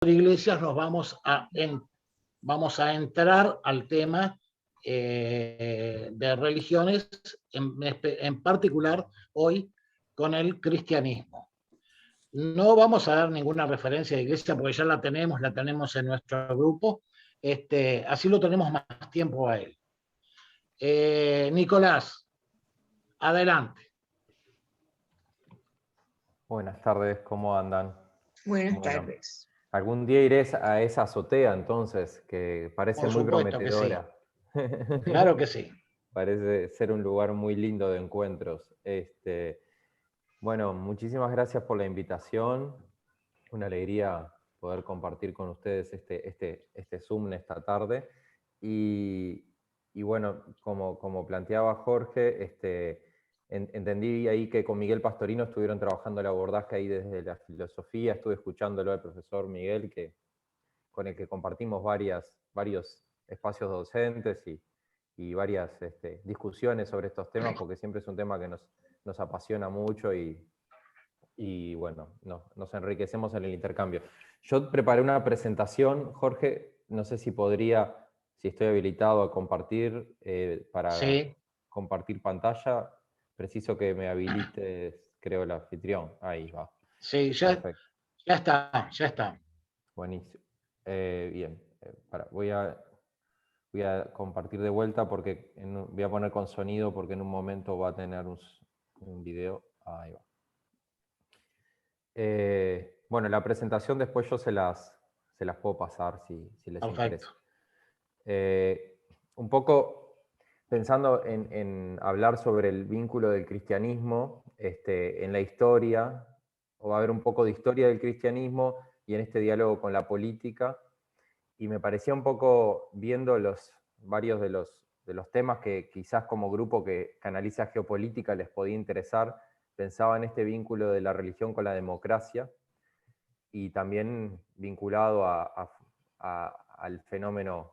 iglesias nos vamos a entrar al tema de religiones, en particular hoy con el cristianismo. No vamos a dar ninguna referencia de iglesia porque ya la tenemos en nuestro grupo, así lo tenemos más tiempo a él. Nicolás, adelante. Buenas tardes, ¿cómo andan? Buenas tardes. Algún día iré a esa azotea entonces, que parece Por muy supuesto que sí. prometedora. Claro que sí. Parece ser un lugar muy lindo de encuentros. Bueno, muchísimas gracias por la invitación. Una alegría poder compartir con ustedes este Zoom esta tarde. Y bueno, como planteaba Jorge, entendí ahí que con Miguel Pastorino estuvieron trabajando el abordaje ahí desde la filosofía. Estuve escuchándolo al profesor Miguel, con el que compartimos varios espacios docentes y varias discusiones sobre estos temas, porque siempre es un tema que nos apasiona mucho y bueno, nos enriquecemos en el intercambio. Yo preparé una presentación, Jorge, no sé si estoy habilitado a compartir, para compartir pantalla. Preciso que me habilites, creo, el anfitrión. Ahí va. Sí, ya está. Buenísimo. Bien, voy a compartir de vuelta porque voy a poner con sonido porque en un momento va a tener un video. Ahí va. Bueno, la presentación después yo se las puedo pasar si les interesa. Un poco pensando en hablar sobre el vínculo del cristianismo en la historia, o va a haber un poco de historia del cristianismo y en este diálogo con la política, y me parecía un poco, viendo varios de los temas que quizás como grupo que analiza geopolítica les podía interesar, pensaba en este vínculo de la religión con la democracia, y también vinculado al fenómeno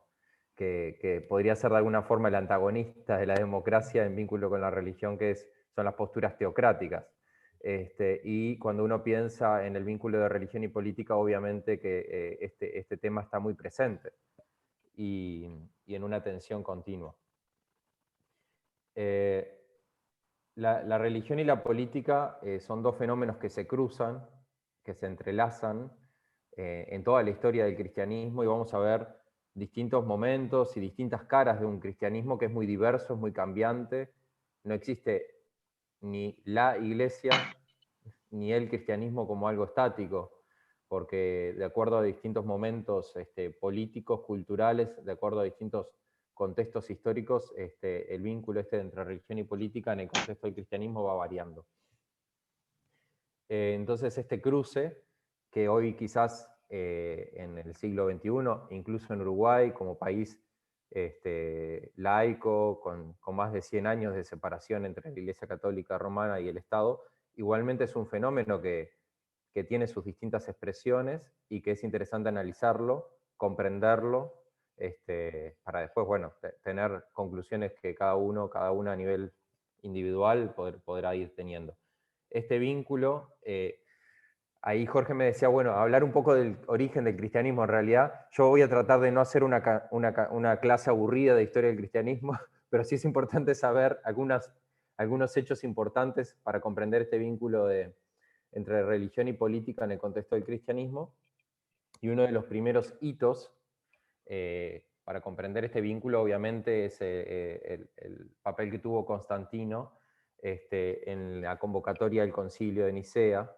que podría ser de alguna forma el antagonista de la democracia en vínculo con la religión, son las posturas teocráticas. Y cuando uno piensa en el vínculo de religión y política, obviamente que este tema está muy presente y en una tensión continua. La religión y la política son dos fenómenos que se cruzan, que se entrelazan en toda la historia del cristianismo, y vamos a ver distintos momentos y distintas caras de un cristianismo que es muy diverso, es muy cambiante. No existe ni la iglesia ni el cristianismo como algo estático, porque de acuerdo a distintos momentos políticos, culturales, de acuerdo a distintos contextos históricos, el vínculo entre religión y política en el contexto del cristianismo va variando. Entonces este cruce, que hoy quizás en el siglo XXI, incluso en Uruguay, como país laico, con más de 100 años de separación entre la Iglesia Católica Romana y el Estado, igualmente es un fenómeno que tiene sus distintas expresiones y que es interesante analizarlo, comprenderlo, para después, bueno, tener conclusiones que cada una a nivel individual podrá ir teniendo. Este vínculo, ahí Jorge me decía, bueno, hablar un poco del origen del cristianismo. En realidad, yo voy a tratar de no hacer una clase aburrida de historia del cristianismo, pero sí es importante saber algunos hechos importantes para comprender este vínculo entre religión y política en el contexto del cristianismo. Y uno de los primeros hitos para comprender este vínculo, obviamente, es el papel que tuvo Constantino en la convocatoria del Concilio de Nicea,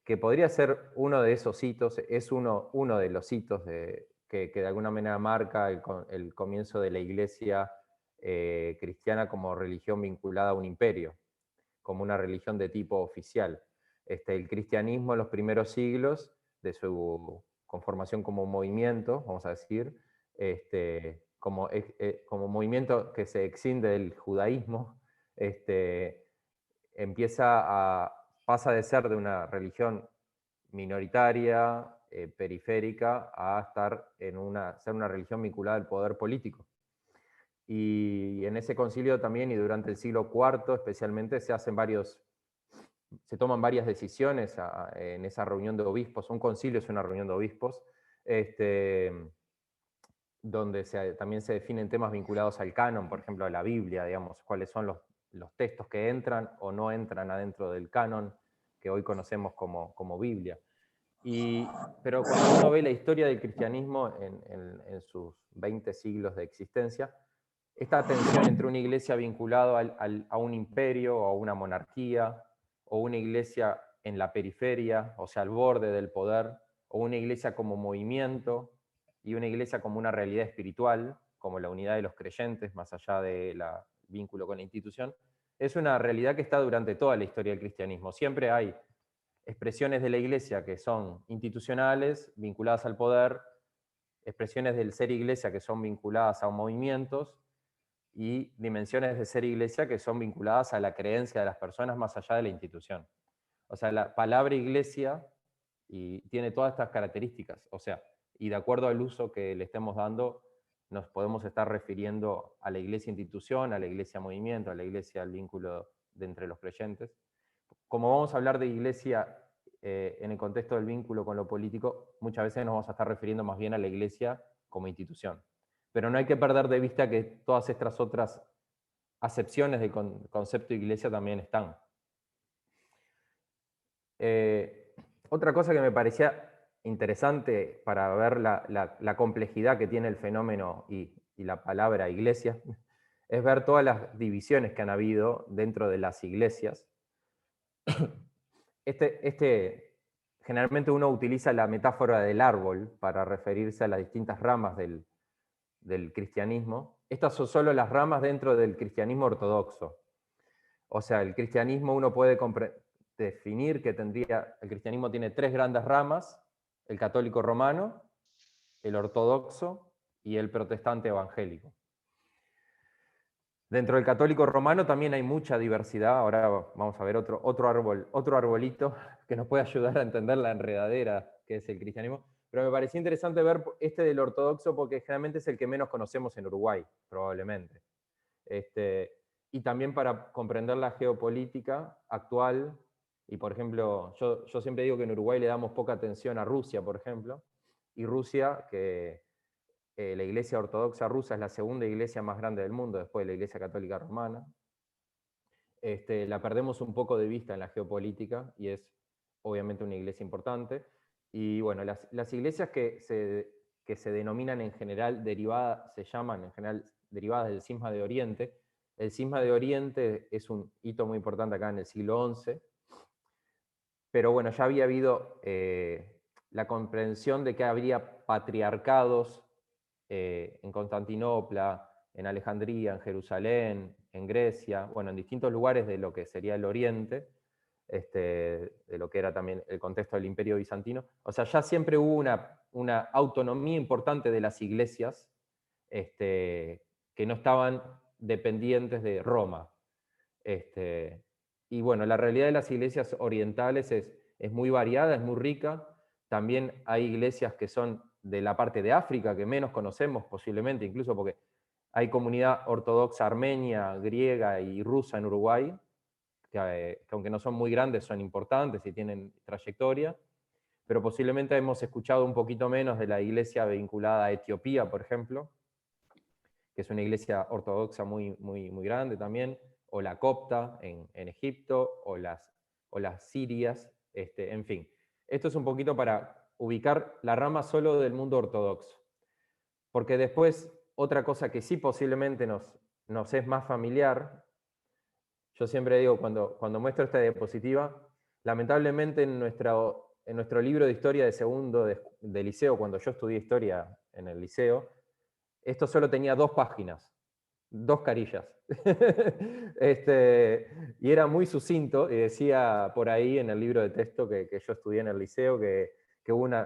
que podría ser uno de esos hitos, es uno de los hitos que de alguna manera marca el comienzo de la Iglesia cristiana como religión vinculada a un imperio, como una religión de tipo oficial. El cristianismo en los primeros siglos, de su conformación como movimiento, vamos a decir, como movimiento que se exinde del judaísmo, pasa de ser de una religión minoritaria, periférica, a ser una religión vinculada al poder político. Y en ese concilio también, y durante el siglo IV especialmente, se hacen varios se toman varias decisiones en esa reunión de obispos. Un concilio es una reunión de obispos, donde también se definen temas vinculados al canon, por ejemplo, a la Biblia, digamos, cuáles son los textos que entran o no entran adentro del canon que hoy conocemos como Biblia. Pero cuando uno ve la historia del cristianismo en sus 20 siglos de existencia, esta tensión entre una iglesia vinculada a un imperio o a una monarquía, o una iglesia en la periferia, o sea, al borde del poder, o una iglesia como movimiento, y una iglesia como una realidad espiritual, como la unidad de los creyentes, más allá del vínculo con la institución, es una realidad que está durante toda la historia del cristianismo. Siempre hay expresiones de la iglesia que son institucionales, vinculadas al poder, expresiones del ser iglesia que son vinculadas a movimientos, y dimensiones de ser iglesia que son vinculadas a la creencia de las personas más allá de la institución. O sea, la palabra iglesia tiene todas estas características, o sea, y de acuerdo al uso que le estemos dando, nos podemos estar refiriendo a la iglesia institución, a la iglesia movimiento, a la iglesia al vínculo de entre los creyentes. Como vamos a hablar de iglesia en el contexto del vínculo con lo político, muchas veces nos vamos a estar refiriendo más bien a la iglesia como institución. Pero no hay que perder de vista que todas estas otras acepciones del concepto de iglesia también están. Otra cosa que me parecía interesante para ver la complejidad que tiene el fenómeno y la palabra iglesia, es ver todas las divisiones que han habido dentro de las iglesias. Generalmente uno utiliza la metáfora del árbol para referirse a las distintas ramas del cristianismo. Estas son solo las ramas dentro del cristianismo ortodoxo. O sea, el cristianismo uno puede definir que el cristianismo tiene 3 grandes ramas: el católico romano, el ortodoxo y el protestante evangélico. Dentro del católico romano también hay mucha diversidad. Ahora vamos a ver otro arbolito que nos puede ayudar a entender la enredadera que es el cristianismo. Pero me pareció interesante ver este del ortodoxo porque generalmente es el que menos conocemos en Uruguay, probablemente. Y también para comprender la geopolítica actual. Y por ejemplo, yo siempre digo que en Uruguay le damos poca atención a Rusia, por ejemplo. Y Rusia, que la iglesia ortodoxa rusa es la segunda iglesia más grande del mundo, después de la iglesia católica romana. La perdemos un poco de vista en la geopolítica y es obviamente una iglesia importante. Y bueno, las iglesias que se denominan en general se llaman en general derivadas del Cisma de Oriente. El Cisma de Oriente es un hito muy importante acá en el siglo XI, pero bueno, ya había habido la comprensión de que habría patriarcados en Constantinopla, en Alejandría, en Jerusalén, en Grecia, bueno, en distintos lugares de lo que sería el Oriente, de lo que era también el contexto del Imperio Bizantino. O sea, ya siempre hubo una autonomía importante de las iglesias que no estaban dependientes de Roma. Y bueno, la realidad de las iglesias orientales es muy variada, es muy rica. También hay iglesias que son de la parte de África, que menos conocemos posiblemente, incluso porque hay comunidad ortodoxa armenia, griega y rusa en Uruguay, que aunque no son muy grandes, son importantes y tienen trayectoria, pero posiblemente hemos escuchado un poquito menos de la iglesia vinculada a Etiopía, por ejemplo, que es una iglesia ortodoxa muy, muy, muy grande también, o la copta en Egipto, o las sirias, en fin. Esto es un poquito para ubicar la rama solo del mundo ortodoxo. Porque después, otra cosa que sí posiblemente nos es más familiar, yo siempre digo cuando muestro esta diapositiva, lamentablemente en nuestro libro de historia de segundo de liceo, cuando yo estudié historia en el liceo, esto solo tenía 2 páginas, 2 carillas. Y era muy sucinto, y decía por ahí en el libro de texto que yo estudié en el liceo, que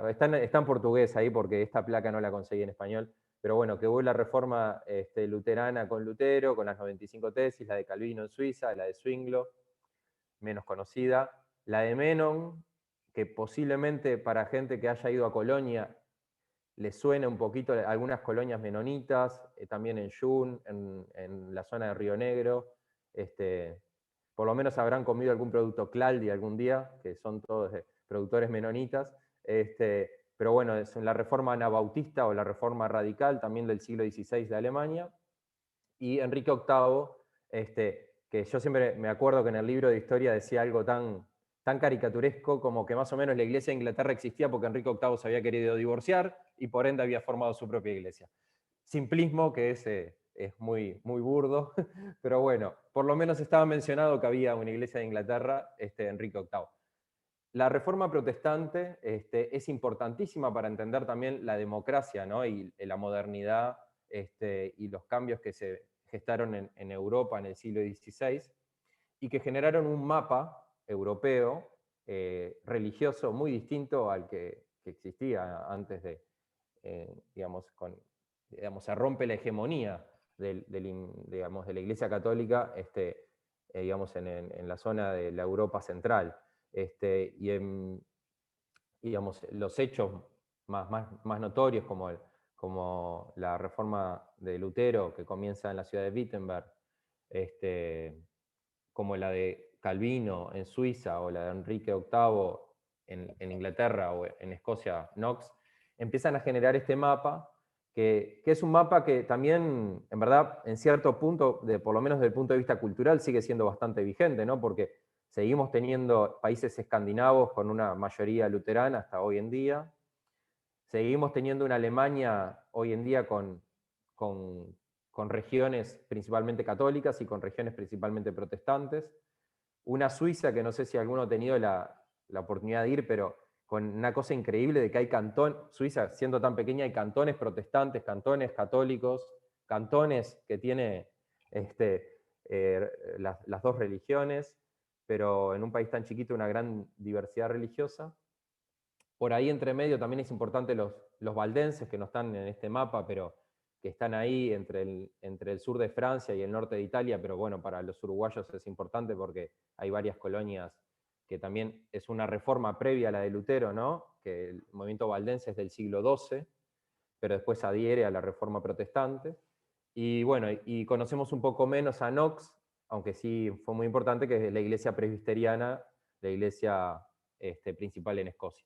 está en portugués ahí porque esta placa no la conseguí en español, pero bueno, que hubo la reforma luterana con Lutero, con las 95 tesis, la de Calvino en Suiza, la de Zwinglio, menos conocida, la de Menon, que posiblemente para gente que haya ido a Colonia le suena un poquito algunas colonias menonitas, también en Jun, en la zona de Río Negro, por lo menos habrán comido algún producto Claldi algún día, que son todos productores menonitas. Pero bueno, es la reforma anabautista o la reforma radical también del siglo XVI de Alemania. Y Enrique VIII, que yo siempre me acuerdo que en el libro de historia decía algo tan caricaturesco como que más o menos la iglesia de Inglaterra existía porque Enrique VIII se había querido divorciar y por ende había formado su propia iglesia. Simplismo que es muy, muy burdo, pero bueno, por lo menos estaba mencionado que había una iglesia de Inglaterra, Enrique VIII. La reforma protestante es importantísima para entender también la democracia, ¿no? Y la modernidad y los cambios que se gestaron en Europa en el siglo XVI y que generaron un mapa europeo religioso muy distinto al que existía antes de, se rompe la hegemonía de la Iglesia Católica en la zona de la Europa central. Los hechos más notorios como la reforma de Lutero que comienza en la ciudad de Wittenberg, como la de Calvino en Suiza o la de Enrique VIII en Inglaterra o en Escocia, Knox, empiezan a generar este mapa, que es un mapa que también, en verdad, en cierto punto, por lo menos desde el punto de vista cultural, sigue siendo bastante vigente, ¿no? Porque seguimos teniendo países escandinavos con una mayoría luterana hasta hoy en día. Seguimos teniendo una Alemania hoy en día con regiones principalmente católicas y con regiones principalmente protestantes. Una Suiza que no sé si alguno ha tenido la oportunidad de ir, pero con una cosa increíble de que hay cantones, Suiza siendo tan pequeña, hay cantones protestantes, cantones católicos, cantones que tiene las dos religiones, pero en un país tan chiquito una gran diversidad religiosa. Por ahí entre medio también es importante los valdenses, que no están en este mapa, pero que están ahí entre el sur de Francia y el norte de Italia, pero bueno, para los uruguayos es importante porque hay varias colonias que también es una reforma previa a la de Lutero, ¿no? Que el movimiento valdense es del siglo XII, pero después adhiere a la reforma protestante. Y bueno, y conocemos un poco menos a Knox, aunque sí fue muy importante, que es la iglesia presbiteriana, la iglesia principal en Escocia.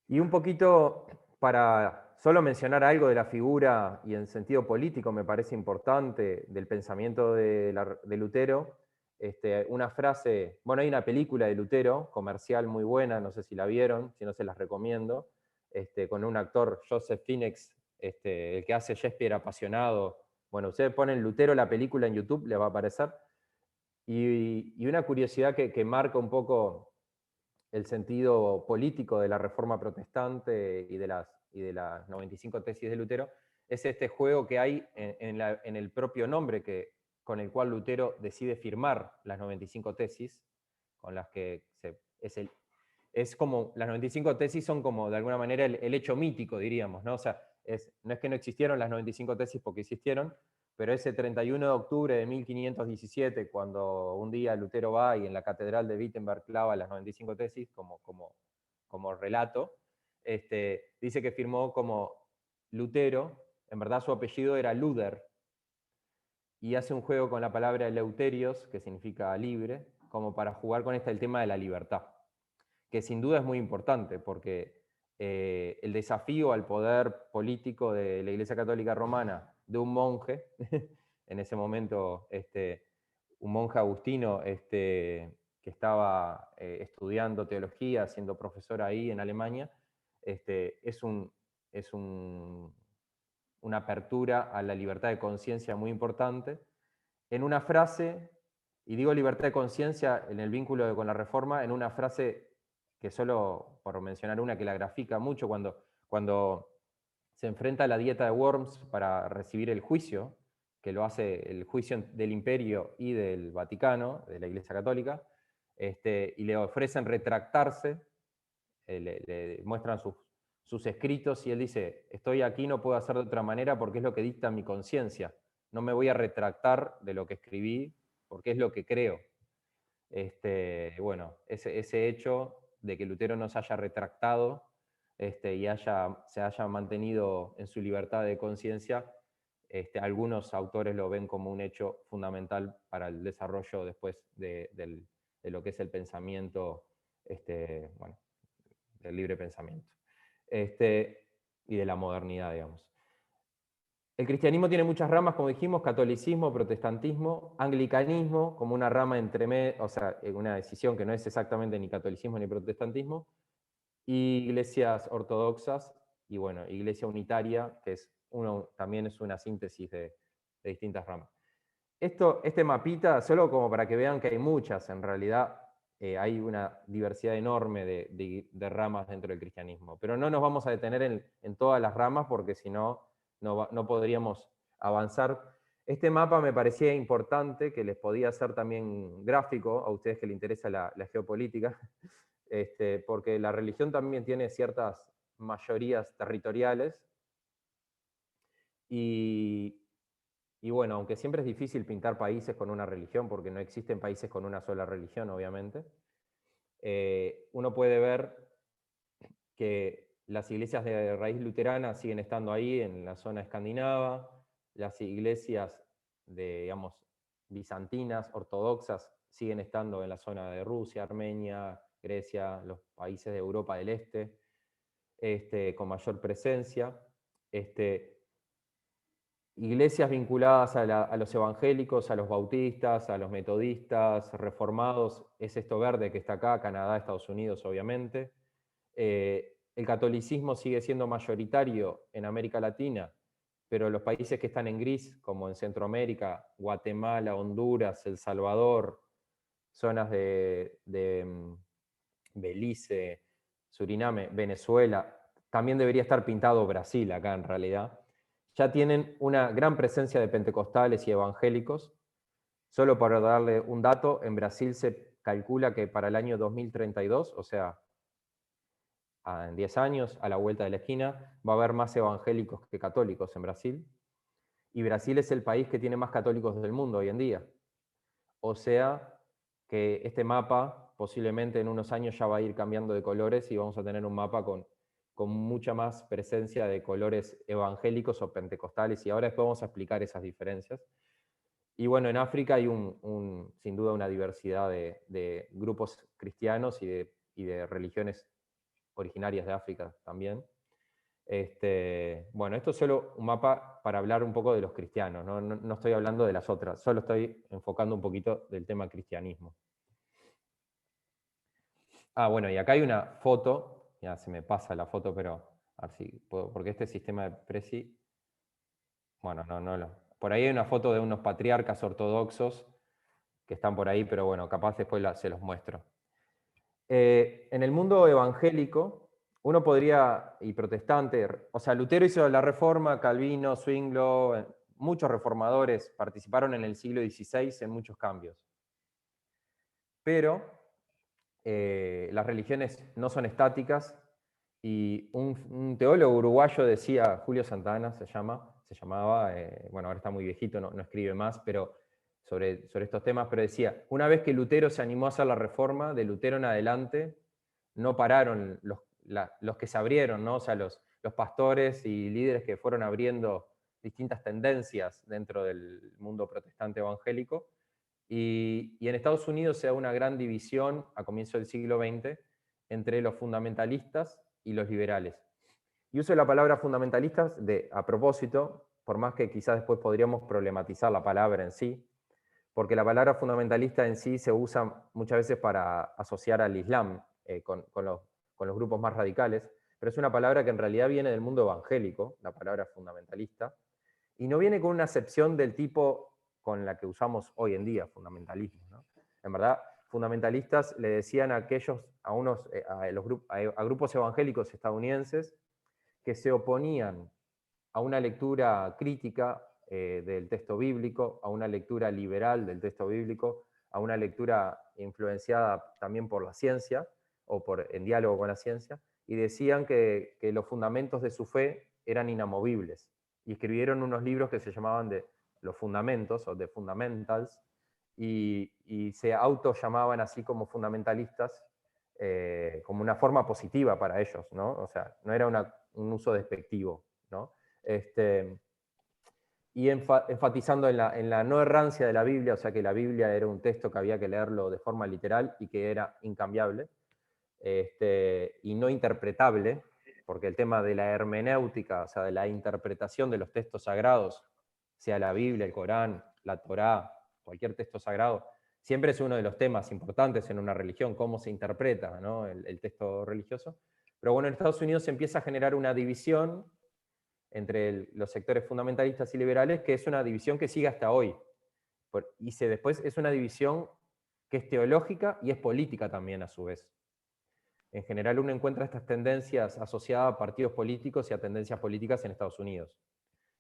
Y un poquito para solo mencionar algo de la figura y en sentido político me parece importante del pensamiento de Lutero, una frase, bueno, hay una película de Lutero, comercial muy buena, no sé si la vieron, si no se las recomiendo, con un actor, Joseph Fiennes, el que hace Shakespeare apasionado. Bueno, ustedes ponen Lutero la película en YouTube, les va a aparecer. Y una curiosidad que marca un poco el sentido político de la reforma protestante y de las 95 tesis de Lutero, es este juego que hay en el propio nombre con el cual Lutero decide firmar las 95 tesis, con las que es como, las 95 tesis son como de alguna manera el hecho mítico, diríamos, ¿no? O sea, no es que no existieron las 95 tesis porque existieron, pero ese 31 de octubre de 1517, cuando un día Lutero va y en la catedral de Wittenberg clava las 95 tesis como relato, dice que firmó como Lutero, en verdad su apellido era Luder, y hace un juego con la palabra Eleuterios, que significa libre, como para jugar con el tema de la libertad, que sin duda es muy importante, porque el desafío al poder político de la Iglesia Católica Romana de un monje, en ese momento un monje agustino que estaba estudiando teología, siendo profesor ahí en Alemania, es una apertura a la libertad de conciencia muy importante. En una frase, y digo libertad de conciencia en el vínculo con la reforma, en una frase que solo por mencionar una que la grafica mucho, cuando se enfrenta a la dieta de Worms para recibir el juicio, que lo hace el juicio del imperio y del Vaticano, de la Iglesia Católica, y le ofrecen retractarse, le muestran sus escritos y él dice, estoy aquí, no puedo hacer de otra manera porque es lo que dicta mi conciencia, no me voy a retractar de lo que escribí porque es lo que creo. Bueno, ese hecho de que Lutero no se haya retractado y se haya mantenido en su libertad de conciencia Algunos autores lo ven como un hecho fundamental para el desarrollo después de lo que es el pensamiento, bueno, del libre pensamiento, y de la modernidad, digamos. El cristianismo tiene muchas ramas, como dijimos: catolicismo, protestantismo, anglicanismo, como una rama o sea, una decisión que no es exactamente ni catolicismo ni protestantismo, y iglesias ortodoxas, y bueno, iglesia unitaria, que también es una síntesis de distintas ramas. Este mapita, solo como para que vean que hay muchas, en realidad hay una diversidad enorme de ramas dentro del cristianismo, pero no nos vamos a detener en todas las ramas, porque si no, no podríamos avanzar. Este mapa me parecía importante, que les podía hacer también gráfico a ustedes que les interesa la geopolítica, porque la religión también tiene ciertas mayorías territoriales, y bueno, aunque siempre es difícil pintar países con una religión, porque no existen países con una sola religión, obviamente, uno puede ver que las iglesias de raíz luterana siguen estando ahí en la zona escandinava, las iglesias digamos, bizantinas, ortodoxas, siguen estando en la zona de Rusia, Armenia, Grecia, los países de Europa del Este, con mayor presencia. Iglesias vinculadas a los evangélicos, a los bautistas, a los metodistas, reformados, es esto verde que está acá, Canadá, Estados Unidos, obviamente. El catolicismo sigue siendo mayoritario en América Latina, pero los países que están en gris, como en Centroamérica, Guatemala, Honduras, El Salvador, zonas de Belice, Suriname, Venezuela, también debería estar pintado Brasil acá en realidad, ya tienen una gran presencia de pentecostales y evangélicos. Solo para darle un dato, en Brasil se calcula que para el año 2032, o sea, en 10 años, a la vuelta de la esquina, va a haber más evangélicos que católicos en Brasil. Y Brasil es el país que tiene más católicos del mundo hoy en día. O sea, que este mapa posiblemente en unos años ya va a ir cambiando de colores y vamos a tener un mapa con mucha más presencia de colores evangélicos o pentecostales, y ahora después vamos a explicar esas diferencias. Y bueno, en África hay sin duda una diversidad de grupos cristianos y de religiones originarias de África también. Bueno, esto es solo un mapa para hablar un poco de los cristianos, no estoy hablando de las otras, solo estoy enfocando un poquito del tema cristianismo. Bueno, y acá hay una foto, ya se me pasa la foto, pero a ver si puedo, porque este sistema de Prezi, bueno, por ahí hay una foto de unos patriarcas ortodoxos que están por ahí, pero bueno, capaz después se los muestro. En el mundo evangélico, uno podría, y protestante, o sea, Lutero hizo la reforma, Calvino, Zwinglio, muchos reformadores participaron en el siglo XVI en muchos cambios. Pero las religiones no son estáticas, y un teólogo uruguayo decía, Julio Santana se llamaba, bueno, ahora está muy viejito, no escribe más, pero sobre estos temas, pero decía, una vez que Lutero se animó a hacer la reforma, de Lutero en adelante, no pararon los que se abrieron, ¿no? O sea, los pastores y líderes que fueron abriendo distintas tendencias dentro del mundo protestante evangélico. Y en Estados Unidos se da una gran división a comienzos del siglo XX entre los fundamentalistas y los liberales. Y uso la palabra fundamentalistas a propósito, por más que quizás después podríamos problematizar la palabra en sí, porque la palabra fundamentalista en sí se usa muchas veces para asociar al Islam con los grupos más radicales, pero es una palabra que en realidad viene del mundo evangélico, la palabra fundamentalista, y no viene con una acepción del tipo con la que usamos hoy en día, fundamentalismo, ¿no? En verdad, fundamentalistas le decían a grupos evangélicos estadounidenses que se oponían a una lectura crítica del texto bíblico, a una lectura liberal del texto bíblico, a una lectura influenciada también por la ciencia, o en diálogo con la ciencia, y decían que los fundamentos de su fe eran inamovibles. Y escribieron unos libros que se llamaban de los fundamentos, o The Fundamentals, y se llamaban así como fundamentalistas, como una forma positiva para ellos, ¿no? O sea, no era un uso despectivo, ¿no? y enfatizando en la no errancia de la Biblia, o sea que la Biblia era un texto que había que leerlo de forma literal y que era incambiable, y no interpretable, porque el tema de la hermenéutica, o sea, de la interpretación de los textos sagrados, sea la Biblia, el Corán, la Torá, cualquier texto sagrado, siempre es uno de los temas importantes en una religión, cómo se interpreta, ¿no?, el texto religioso. Pero bueno, en Estados Unidos se empieza a generar una división entre los sectores fundamentalistas y liberales, que es una división que sigue hasta hoy. Después es una división que es teológica y es política también a su vez. En general uno encuentra estas tendencias asociadas a partidos políticos y a tendencias políticas en Estados Unidos.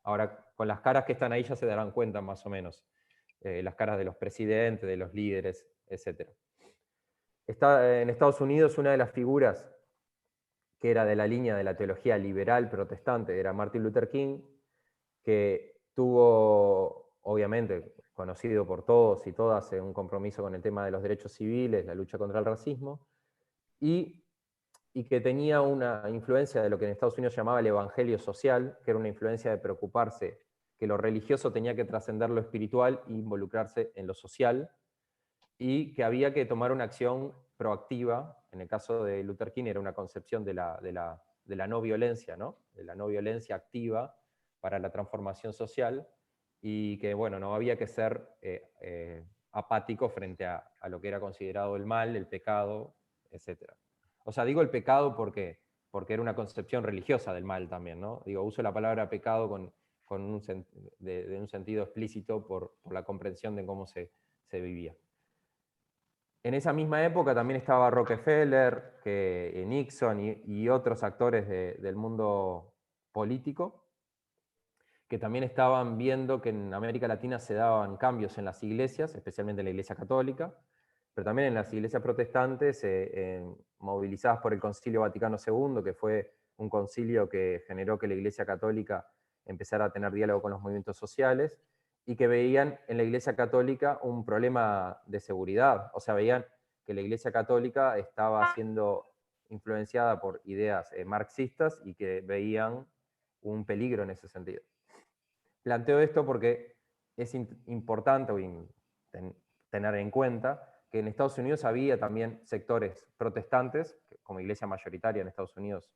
Ahora, con las caras que están ahí ya se darán cuenta más o menos. Las caras de los presidentes, de los líderes, etc. En Estados Unidos una de las figuras que era de la línea de la teología liberal protestante era Martin Luther King, que tuvo, obviamente, conocido por todos y todas, un compromiso con el tema de los derechos civiles, la lucha contra el racismo, y que tenía una influencia de lo que en Estados Unidos llamaba el evangelio social, que era una influencia de preocuparse que lo religioso tenía que trascender lo espiritual e involucrarse en lo social, y que había que tomar una acción proactiva. En el caso de Luther King era una concepción de la no violencia, ¿no?, de la no violencia activa para la transformación social, y que bueno, no había que ser apático frente a lo que era considerado el mal, el pecado, etc. O sea, digo el pecado porque era una concepción religiosa del mal también, ¿no? Digo, uso la palabra pecado de un sentido explícito por la comprensión de cómo se vivía. En esa misma época también estaba Rockefeller, Nixon y otros actores del mundo político, que también estaban viendo que en América Latina se daban cambios en las iglesias, especialmente en la Iglesia Católica, pero también en las iglesias protestantes, movilizadas por el Concilio Vaticano II, que fue un concilio que generó que la Iglesia Católica empezara a tener diálogo con los movimientos sociales, y que veían en la Iglesia Católica un problema de seguridad. O sea, veían que la Iglesia Católica estaba siendo influenciada por ideas marxistas, y que veían un peligro en ese sentido. Planteo esto porque es importante tener en cuenta que en Estados Unidos había también sectores protestantes, como iglesia mayoritaria en Estados Unidos.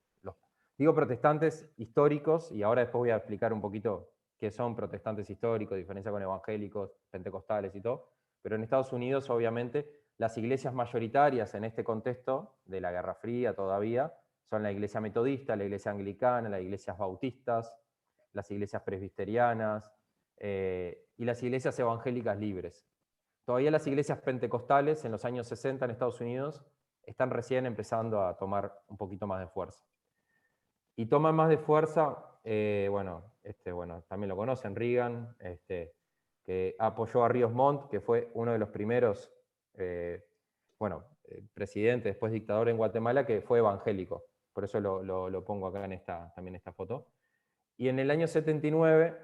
Digo protestantes históricos, y ahora después voy a explicar un poquito qué son protestantes históricos, diferencia con evangélicos, pentecostales y todo, pero en Estados Unidos obviamente las iglesias mayoritarias en este contexto de la Guerra Fría todavía son la iglesia metodista, la iglesia anglicana, las iglesias bautistas, las iglesias presbiterianas y las iglesias evangélicas libres. Todavía las iglesias pentecostales en los años 60 en Estados Unidos están recién empezando a tomar un poquito más de fuerza. Y toman más de fuerza, también lo conocen, Reagan, que apoyó a Ríos Montt, que fue uno de los primeros presidentes, después dictador en Guatemala, que fue evangélico. Por eso lo pongo acá también esta foto. Y en el año 79,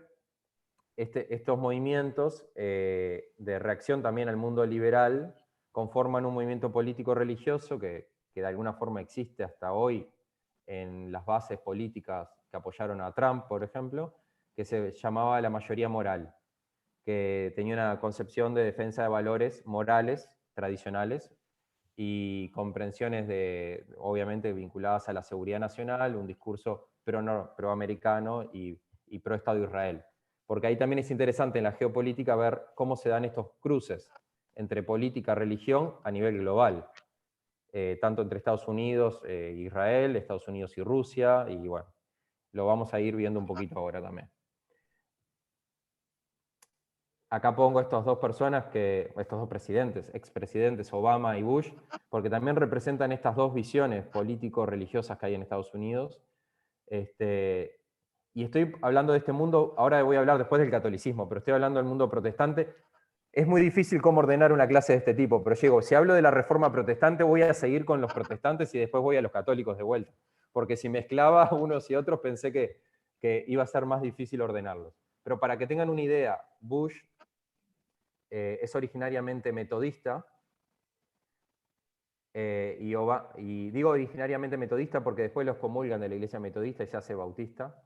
estos movimientos de reacción también al mundo liberal conforman un movimiento político-religioso que de alguna forma existe hasta hoy en las bases políticas que apoyaron a Trump, por ejemplo, que se llamaba la mayoría moral, que tenía una concepción de defensa de valores morales tradicionales y comprensiones obviamente vinculadas a la seguridad nacional, un discurso pro-americano y pro-Estado de Israel. Porque ahí también es interesante en la geopolítica ver cómo se dan estos cruces entre política y religión a nivel global, tanto entre Estados Unidos e Israel, Estados Unidos y Rusia, y bueno, lo vamos a ir viendo un poquito ahora también. Acá pongo estas dos personas, estos dos presidentes, expresidentes Obama y Bush, porque también representan estas dos visiones político-religiosas que hay en Estados Unidos. Y estoy hablando de este mundo, ahora voy a hablar después del catolicismo, pero estoy hablando del mundo protestante. Es muy difícil cómo ordenar una clase de este tipo, pero si hablo de la Reforma Protestante, voy a seguir con los protestantes y después voy a los católicos de vuelta. Porque si mezclaba unos y otros, pensé que iba a ser más difícil ordenarlos. Pero para que tengan una idea, Bush es originariamente metodista, y digo originariamente metodista porque después los comulgan de la iglesia metodista y se hace bautista,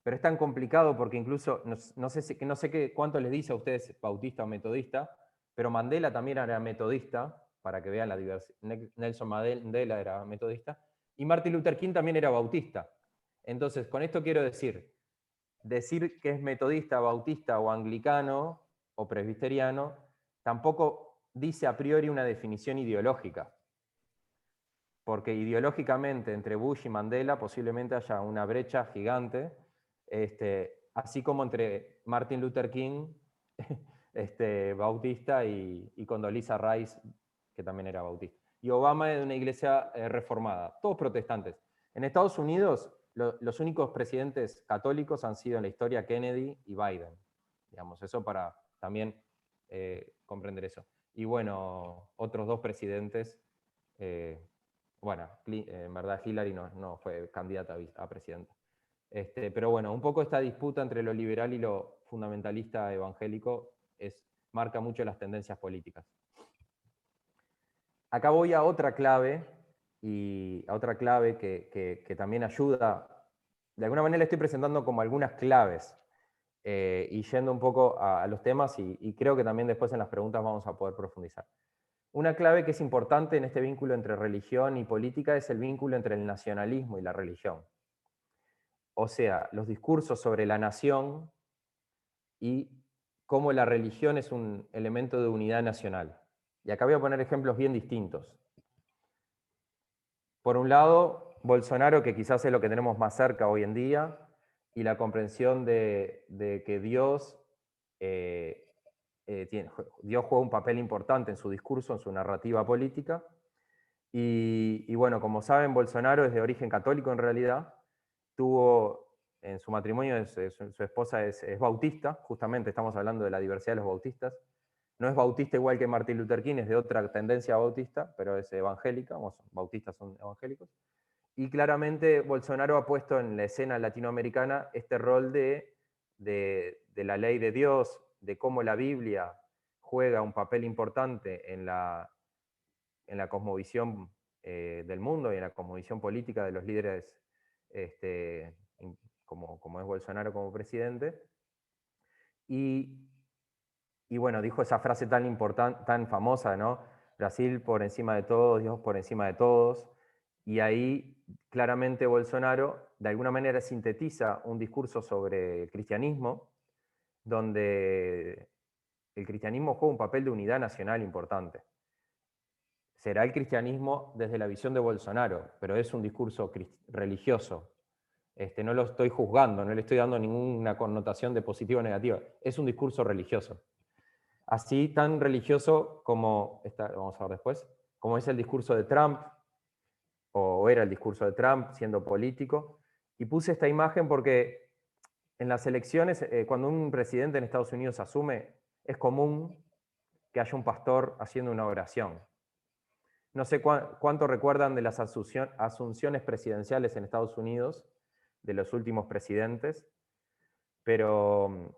pero es tan complicado porque incluso, no sé cuánto les dice a ustedes bautista o metodista, pero Mandela también era metodista, para que vean la diversidad. Nelson Mandela era metodista, y Martin Luther King también era bautista. Entonces, con esto quiero decir que es metodista, bautista o anglicano o presbiteriano, tampoco dice a priori una definición ideológica. Porque ideológicamente entre Bush y Mandela posiblemente haya una brecha gigante, así como entre Martin Luther King, bautista, y Condoleezza Rice, que también era bautista. Y Obama es de una iglesia reformada, todos protestantes. En Estados Unidos, los únicos presidentes católicos han sido en la historia Kennedy y Biden. Digamos, eso para también comprender eso. Y bueno, otros dos presidentes, bueno, en verdad Hillary no fue candidata a presidenta. Pero bueno, un poco esta disputa entre lo liberal y lo fundamentalista evangélico marca mucho las tendencias políticas. Acá voy a otra clave, que también ayuda. De alguna manera estoy presentando como algunas claves, y yendo un poco a los temas, y creo que también después en las preguntas vamos a poder profundizar. Una clave que es importante en este vínculo entre religión y política es el vínculo entre el nacionalismo y la religión. O sea, los discursos sobre la nación y cómo la religión es un elemento de unidad nacional. Y acá voy a poner ejemplos bien distintos. Por un lado, Bolsonaro, que quizás es lo que tenemos más cerca hoy en día, y la comprensión de que Dios juega un papel importante en su discurso, en su narrativa política. Y bueno, como saben, Bolsonaro es de origen católico en realidad. Tuvo en su matrimonio, su esposa es bautista, justamente estamos hablando de la diversidad de los bautistas. No es bautista igual que Martin Luther King, es de otra tendencia bautista, pero es evangélica, bautistas son evangélicos. Y claramente Bolsonaro ha puesto en la escena latinoamericana este rol de la ley de Dios, de cómo la Biblia juega un papel importante en la cosmovisión del mundo y en la cosmovisión política de los líderes, como es Bolsonaro como presidente. Y bueno, dijo esa frase tan importante, tan famosa, ¿no? Brasil por encima de todos, Dios por encima de todos. Y ahí claramente Bolsonaro de alguna manera sintetiza un discurso sobre el cristianismo, donde el cristianismo juega un papel de unidad nacional importante. Será el cristianismo desde la visión de Bolsonaro, pero es un discurso religioso. No lo estoy juzgando, no le estoy dando ninguna connotación de positiva o negativa. Es un discurso religioso. Así tan religioso como, vamos a ver después, como es el discurso de Trump, o era el discurso de Trump siendo político. Y puse esta imagen porque en las elecciones, cuando un presidente en Estados Unidos asume, es común que haya un pastor haciendo una oración. No sé cuánto recuerdan de las asunciones presidenciales en Estados Unidos, de los últimos presidentes, pero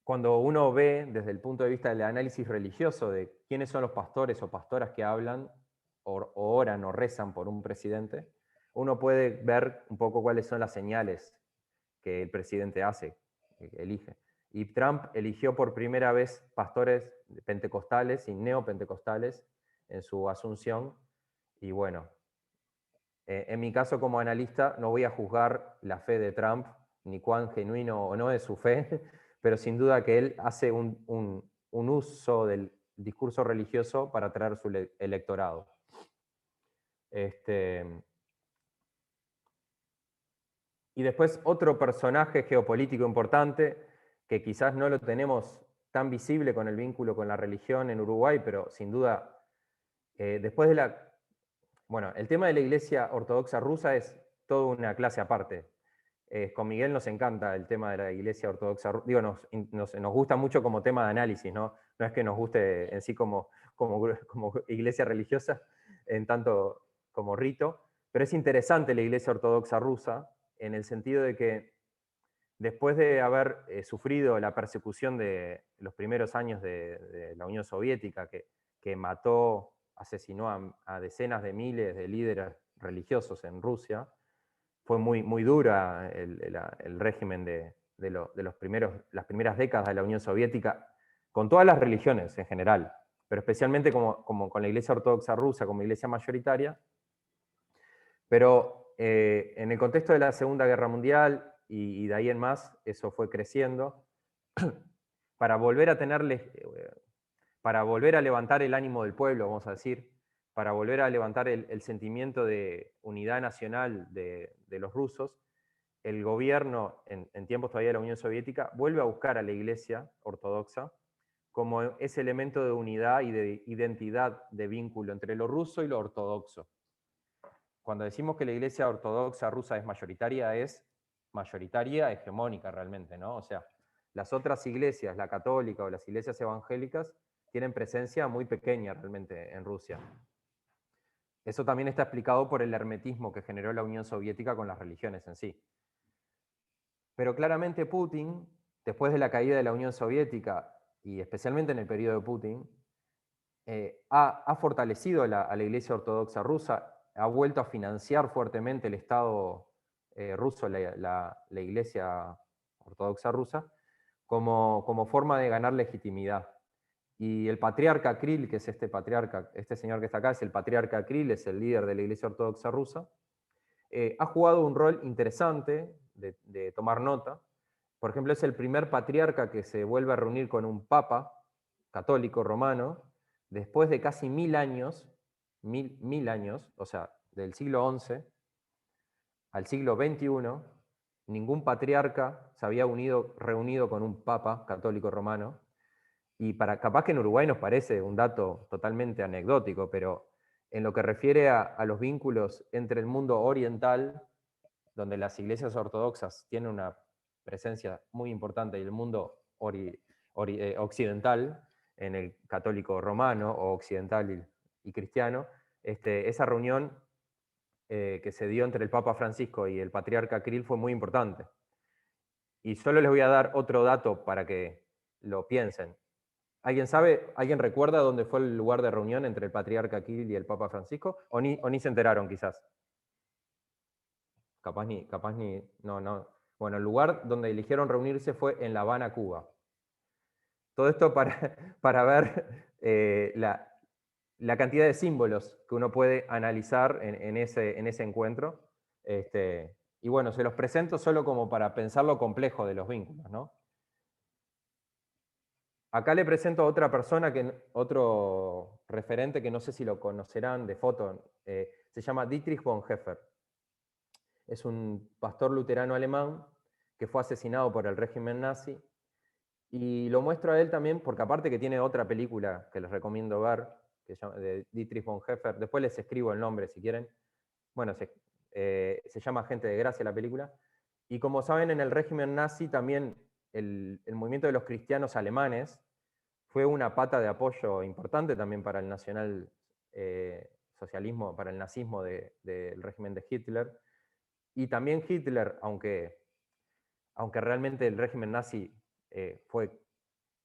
cuando uno ve desde el punto de vista del análisis religioso de quiénes son los pastores o pastoras que hablan, o oran o rezan por un presidente, uno puede ver un poco cuáles son las señales que el presidente hace, que elige. Y Trump eligió por primera vez pastores pentecostales y neopentecostales en su asunción. Y bueno, en mi caso como analista no voy a juzgar la fe de Trump, ni cuán genuino o no es su fe, pero sin duda que él hace un uso del discurso religioso para atraer su electorado. Y después otro personaje geopolítico importante, que quizás no lo tenemos tan visible con el vínculo con la religión en Uruguay, pero sin duda, después de bueno, el tema de la Iglesia Ortodoxa rusa es toda una clase aparte. Con Miguel nos encanta el tema de la Iglesia Ortodoxa rusa. Digo, nos gusta mucho como tema de análisis, ¿no? No es que nos guste en sí como iglesia religiosa, en tanto como rito, pero es interesante la Iglesia Ortodoxa rusa, en el sentido de que después de haber sufrido la persecución de los primeros años de la Unión Soviética, que asesinó a decenas de miles de líderes religiosos en Rusia, fue muy dura el régimen de las primeras décadas de la Unión Soviética, con todas las religiones en general, pero especialmente como con la Iglesia Ortodoxa rusa como iglesia mayoritaria. Pero en el contexto de la Segunda Guerra Mundial y de ahí en más, eso fue creciendo, para volver a levantar el ánimo del pueblo, vamos a decir, para volver a levantar el sentimiento de unidad nacional de los rusos, el gobierno, en tiempos todavía de la Unión Soviética, vuelve a buscar a la Iglesia Ortodoxa como ese elemento de unidad y de identidad, de vínculo entre lo ruso y lo ortodoxo. Cuando decimos que la Iglesia Ortodoxa rusa es mayoritaria hegemónica realmente, ¿no? O sea, las otras iglesias, la católica o las iglesias evangélicas, tienen presencia muy pequeña realmente en Rusia. Eso también está explicado por el hermetismo que generó la Unión Soviética con las religiones en sí. Pero claramente Putin, después de la caída de la Unión Soviética, y especialmente en el periodo de Putin, ha fortalecido a la Iglesia Ortodoxa rusa, ha vuelto a financiar fuertemente el Estado ruso, la Iglesia Ortodoxa rusa, como forma de ganar legitimidad. Y el patriarca Kirill, que es este señor que está acá, es el patriarca Kirill, es el líder de la Iglesia Ortodoxa rusa, ha jugado un rol interesante de tomar nota. Por ejemplo, es el primer patriarca que se vuelve a reunir con un papa católico romano, después de casi 1000 años, mil años, o sea, del siglo XI al siglo XXI, ningún patriarca se había reunido con un papa católico romano. Y capaz que en Uruguay nos parece un dato totalmente anecdótico, pero en lo que refiere a los vínculos entre el mundo oriental, donde las iglesias ortodoxas tienen una presencia muy importante, y el mundo occidental, en el católico romano o occidental y cristiano, esa reunión que se dio entre el Papa Francisco y el patriarca Kirill fue muy importante. Y solo les voy a dar otro dato para que lo piensen. ¿Alguien sabe, alguien recuerda dónde fue el lugar de reunión entre el patriarca Kirill y el Papa Francisco? ¿O ni se enteraron quizás? Capaz ni, no. Bueno, el lugar donde eligieron reunirse fue en La Habana, Cuba. Todo esto para ver la cantidad de símbolos que uno puede analizar en ese encuentro. Y bueno, se los presento solo como para pensar lo complejo de los vínculos, ¿no? Acá le presento a otra persona, otro referente que no sé si lo conocerán de foto, se llama Dietrich Bonhoeffer. Es un pastor luterano alemán que fue asesinado por el régimen nazi, y lo muestro a él también porque aparte que tiene otra película que les recomiendo ver, que se llama, de Dietrich Bonhoeffer, después les escribo el nombre si quieren. Bueno, se llama Gente de Gracia la película, y como saben en el régimen nazi también el movimiento de los cristianos alemanes fue una pata de apoyo importante también para el nacional socialismo, para el nazismo del régimen de Hitler. Y también Hitler, aunque realmente el régimen nazi fue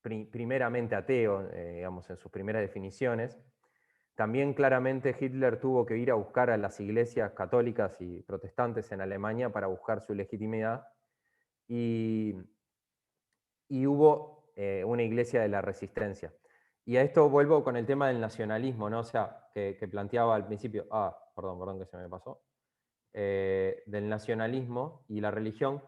primeramente ateo, digamos, en sus primeras definiciones, también claramente Hitler tuvo que ir a buscar a las iglesias católicas y protestantes en Alemania para buscar su legitimidad, y hubo una iglesia de la resistencia. Y a esto vuelvo con el tema del nacionalismo, ¿no? O sea, que planteaba al principio, perdón que se me pasó, del nacionalismo y la religión,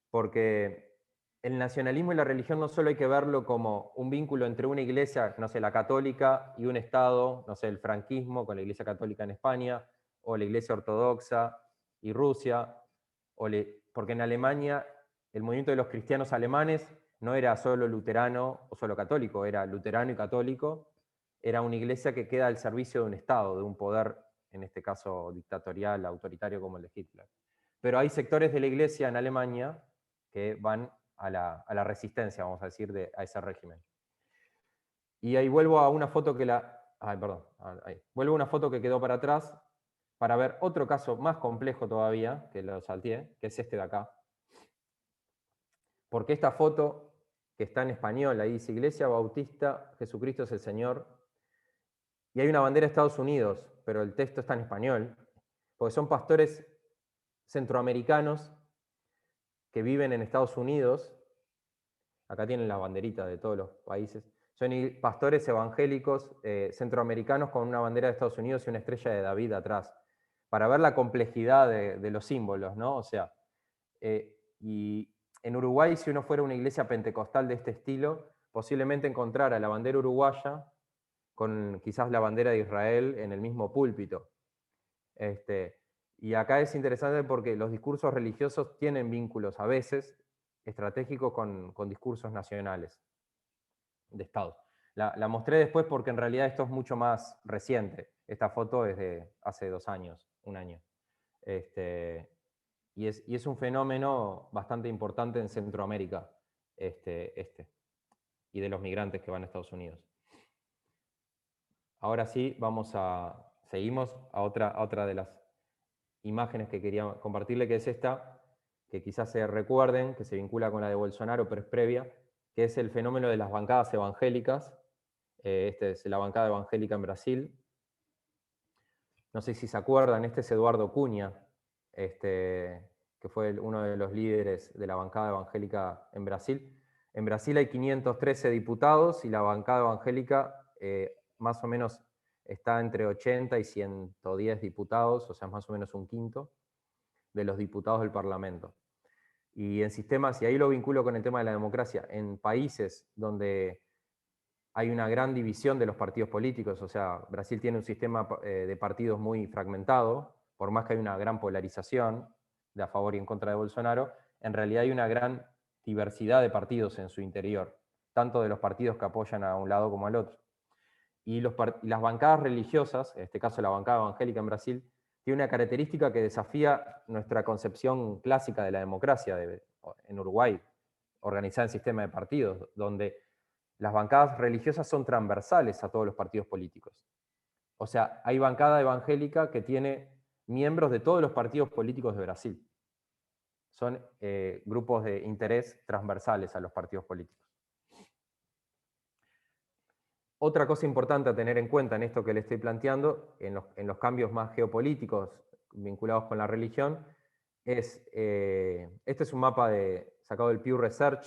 porque el nacionalismo y la religión no solo hay que verlo como un vínculo entre una iglesia, no sé, la católica, y un Estado, no sé, el franquismo con la Iglesia Católica en España, o la Iglesia Ortodoxa y Rusia, porque en Alemania el movimiento de los cristianos alemanes no era solo luterano o solo católico, era luterano y católico, era una iglesia que queda al servicio de un Estado, de un poder, en este caso dictatorial, autoritario como el de Hitler. Pero hay sectores de la iglesia en Alemania que van a la resistencia, vamos a decir, a ese régimen. Y ahí vuelvo a una foto vuelvo a una foto que quedó para atrás para ver otro caso más complejo todavía, que lo salteé, que es este de acá. Porque esta foto, que está en español, ahí dice Iglesia Bautista, Jesucristo es el Señor, y hay una bandera de Estados Unidos, pero el texto está en español, porque son pastores centroamericanos que viven en Estados Unidos. Acá tienen las banderitas de todos los países. Son pastores evangélicos centroamericanos con una bandera de Estados Unidos y una estrella de David atrás, para ver la complejidad de los símbolos, ¿no? O sea, y en Uruguay, si uno fuera a una iglesia pentecostal de este estilo, posiblemente encontrara la bandera uruguaya con quizás la bandera de Israel en el mismo púlpito. Y acá es interesante porque los discursos religiosos tienen vínculos a veces estratégicos con discursos nacionales de Estado. La mostré después porque en realidad esto es mucho más reciente. Esta foto es de hace 2 años, 1 año. Y es un fenómeno bastante importante en Centroamérica, y de los migrantes que van a Estados Unidos. Ahora sí, seguimos a otra de las imágenes que quería compartirle, que es esta, que quizás se recuerden, que se vincula con la de Bolsonaro, pero es previa, que es el fenómeno de las bancadas evangélicas. Esta es la bancada evangélica en Brasil. No sé si se acuerdan, este es Eduardo Cunha, que fue uno de los líderes de la bancada evangélica en Brasil. En Brasil hay 513 diputados y la bancada evangélica más o menos está entre 80 y 110 diputados, o sea, más o menos un quinto de los diputados del Parlamento. Y en sistemas, y ahí lo vinculo con el tema de la democracia, en países donde hay una gran división de los partidos políticos, o sea, Brasil tiene un sistema de partidos muy fragmentado, por más que hay una gran polarización de a favor y en contra de Bolsonaro, en realidad hay una gran diversidad de partidos en su interior, tanto de los partidos que apoyan a un lado como al otro. Y las bancadas religiosas, en este caso la bancada evangélica en Brasil, tiene una característica que desafía nuestra concepción clásica de la democracia en Uruguay, organizada en sistema de partidos, donde las bancadas religiosas son transversales a todos los partidos políticos. O sea, hay bancada evangélica que tiene miembros de todos los partidos políticos de Brasil. Son grupos de interés transversales a los partidos políticos. Otra cosa importante a tener en cuenta en esto que le estoy planteando, en los cambios más geopolíticos vinculados con la religión, es, este es un mapa sacado del Pew Research,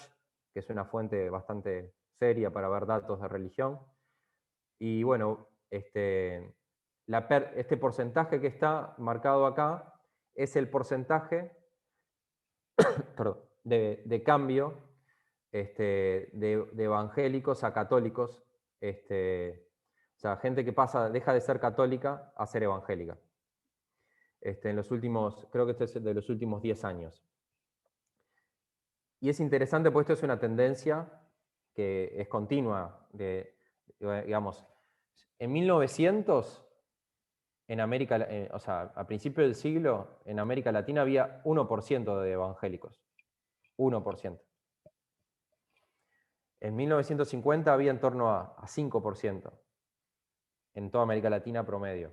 que es una fuente bastante seria para ver datos de religión. Y bueno, este porcentaje que está marcado acá es el porcentaje de cambio de evangélicos a católicos, o sea, gente que deja de ser católica a ser evangélica. En los últimos, creo que este es de los últimos 10 años. Y es interesante porque esto es una tendencia que es continua, digamos, en 1900, en América, o sea, a principios del siglo, en América Latina había 1% de evangélicos. 1%. En 1950 había en torno a 5% en toda América Latina promedio.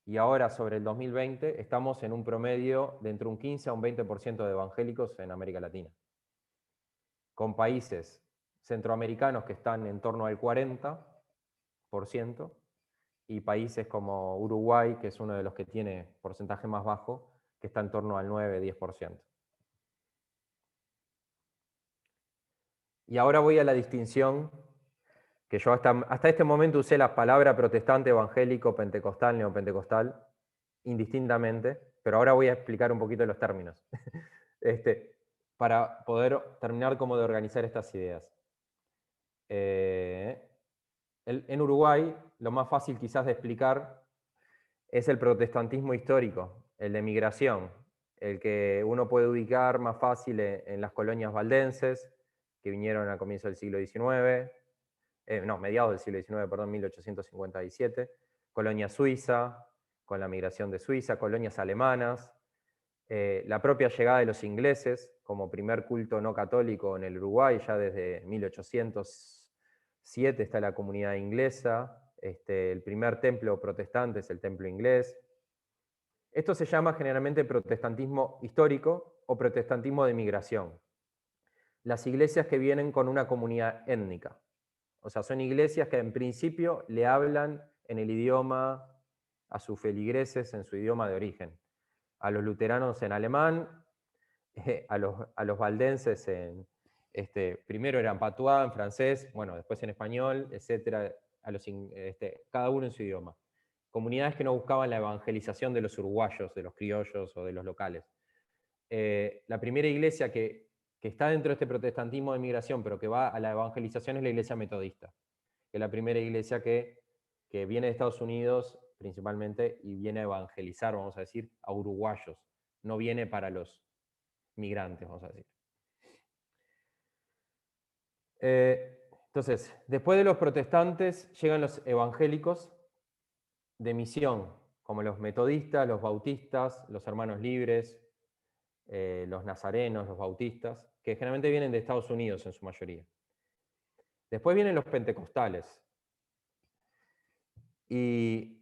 Y ahora, sobre el 2020, estamos en un promedio de entre un 15 a un 20% de evangélicos en América Latina. Con países centroamericanos que están en torno al 40%, y países como Uruguay, que es uno de los que tiene porcentaje más bajo, que está en torno al 9-10%. Y ahora voy a la distinción, que yo hasta este momento usé la palabra protestante, evangélico, pentecostal, neopentecostal, indistintamente, pero ahora voy a explicar un poquito los términos, para poder terminar como de organizar estas ideas. En Uruguay, lo más fácil quizás de explicar es el protestantismo histórico, el de migración, el que uno puede ubicar más fácil en las colonias valdenses, que vinieron a comienzos del siglo XIX, mediados del siglo XIX, perdón, 1857, colonia suiza, con la migración de Suiza, colonias alemanas, la propia llegada de los ingleses como primer culto no católico en el Uruguay, ya desde 1807 está la comunidad inglesa, el primer templo protestante es el templo inglés. Esto se llama generalmente protestantismo histórico o protestantismo de migración. Las iglesias que vienen con una comunidad étnica. O sea, son iglesias que en principio le hablan en el idioma a sus feligreses, en su idioma de origen. a los luteranos en alemán, a los valdenses primero eran patuá en francés, bueno, después en español, etcétera, cada uno en su idioma. Comunidades que no buscaban la evangelización de los uruguayos, de los criollos o de los locales. La primera iglesia que está dentro de este protestantismo de migración, pero que va a la evangelización, es la iglesia metodista, que es la primera iglesia que viene de Estados Unidos principalmente y viene a evangelizar, vamos a decir, a uruguayos. No viene para los migrantes, vamos a decir. Entonces, después de los protestantes llegan los evangélicos de misión, como los metodistas, los bautistas, los hermanos libres, los nazarenos, los bautistas, que generalmente vienen de Estados Unidos en su mayoría. Después vienen los pentecostales. Y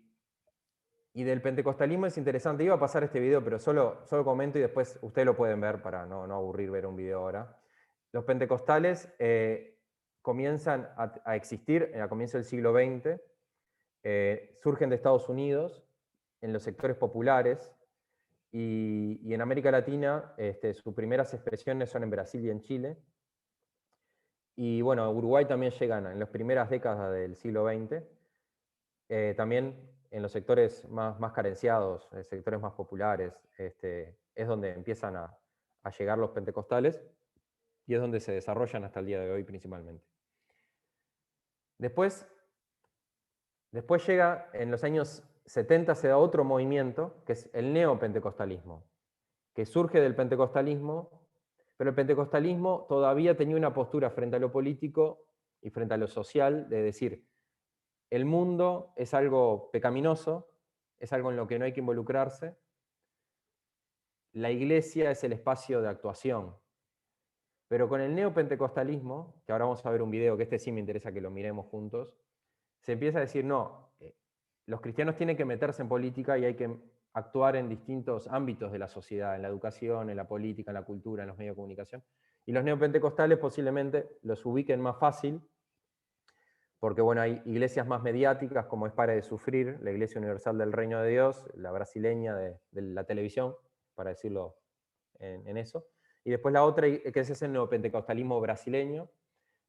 del pentecostalismo es interesante, iba a pasar este video, pero solo comento y después ustedes lo pueden ver para no aburrir ver un video ahora. Los pentecostales comienzan a existir a comienzo del siglo XX, surgen de Estados Unidos, en los sectores populares, y en América Latina sus primeras expresiones son en Brasil y en Chile. Y bueno, a Uruguay también llegan en las primeras décadas del siglo XX, también en los sectores más carenciados, sectores más populares, es donde empiezan a llegar los pentecostales, y es donde se desarrollan hasta el día de hoy principalmente. Después llega, en los años 70 se da otro movimiento, que es el neopentecostalismo, que surge del pentecostalismo, pero el pentecostalismo todavía tenía una postura frente a lo político y frente a lo social, de decir, el mundo es algo pecaminoso, es algo en lo que no hay que involucrarse, la iglesia es el espacio de actuación. Pero con el neopentecostalismo, que ahora vamos a ver un video, que sí me interesa que lo miremos juntos, se empieza a decir, no, los cristianos tienen que meterse en política y hay que actuar en distintos ámbitos de la sociedad, en la educación, en la política, en la cultura, en los medios de comunicación. Y los neopentecostales posiblemente los ubiquen más fácil, porque bueno, hay iglesias más mediáticas, como es Pare de Sufrir, la Iglesia Universal del Reino de Dios, la brasileña de la televisión, para decirlo en eso. Y después la otra, que es el neopentecostalismo brasileño.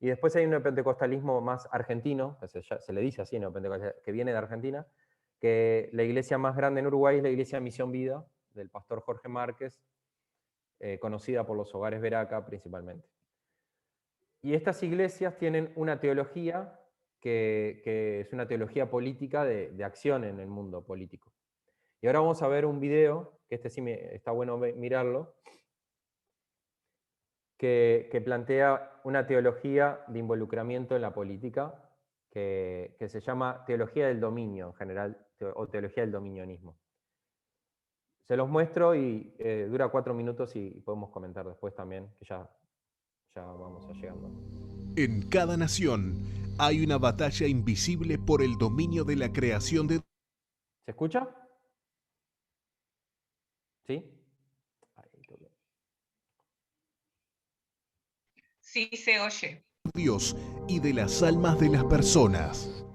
Y después hay un neopentecostalismo más argentino, se le dice así, que viene de Argentina, que la iglesia más grande en Uruguay es la Iglesia Misión Vida, del pastor Jorge Márquez, conocida por los hogares Veraca principalmente. Y estas iglesias tienen una teología que es una teología política de acción en el mundo político. Y ahora vamos a ver un video, que sí está bueno mirarlo, que plantea una teología de involucramiento en la política, que se llama teología del dominio en general, o teología del dominionismo. Se los muestro y dura 4 minutos y podemos comentar después también, que ya vamos a llegando. En cada nación hay una batalla invisible por el dominio de la creación de... ¿Se escucha? ¿Sí? Sí, se oye. Dios y de las almas de las personas.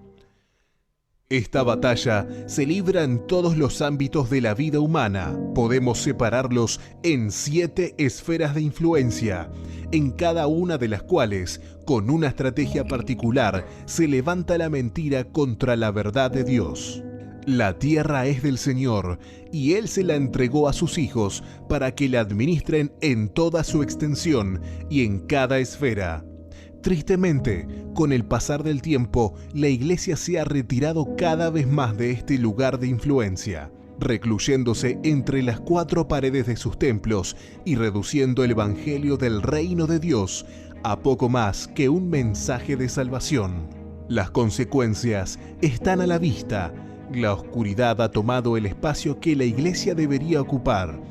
Esta batalla se libra en todos los ámbitos de la vida humana. Podemos separarlos en 7 esferas de influencia, en cada una de las cuales, con una estrategia particular, se levanta la mentira contra la verdad de Dios. La tierra es del Señor, y Él se la entregó a sus hijos para que la administren en toda su extensión y en cada esfera. Tristemente, con el pasar del tiempo, la Iglesia se ha retirado cada vez más de este lugar de influencia, recluyéndose entre las 4 paredes de sus templos y reduciendo el Evangelio del Reino de Dios a poco más que un mensaje de salvación. Las consecuencias están a la vista. La oscuridad ha tomado el espacio que la Iglesia debería ocupar.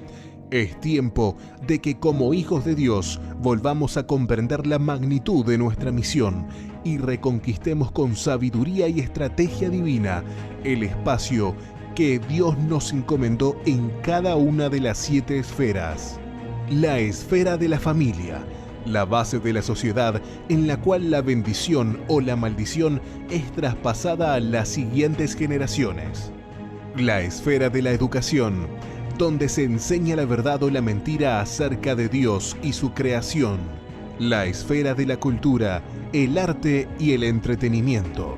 Es tiempo de que como hijos de Dios volvamos a comprender la magnitud de nuestra misión y reconquistemos con sabiduría y estrategia divina el espacio que Dios nos encomendó en cada una de las 7 esferas. La esfera de la familia, la base de la sociedad en la cual la bendición o la maldición es traspasada a las siguientes generaciones. La esfera de la educación, donde se enseña la verdad o la mentira acerca de Dios y su creación, la esfera de la cultura, el arte y el entretenimiento,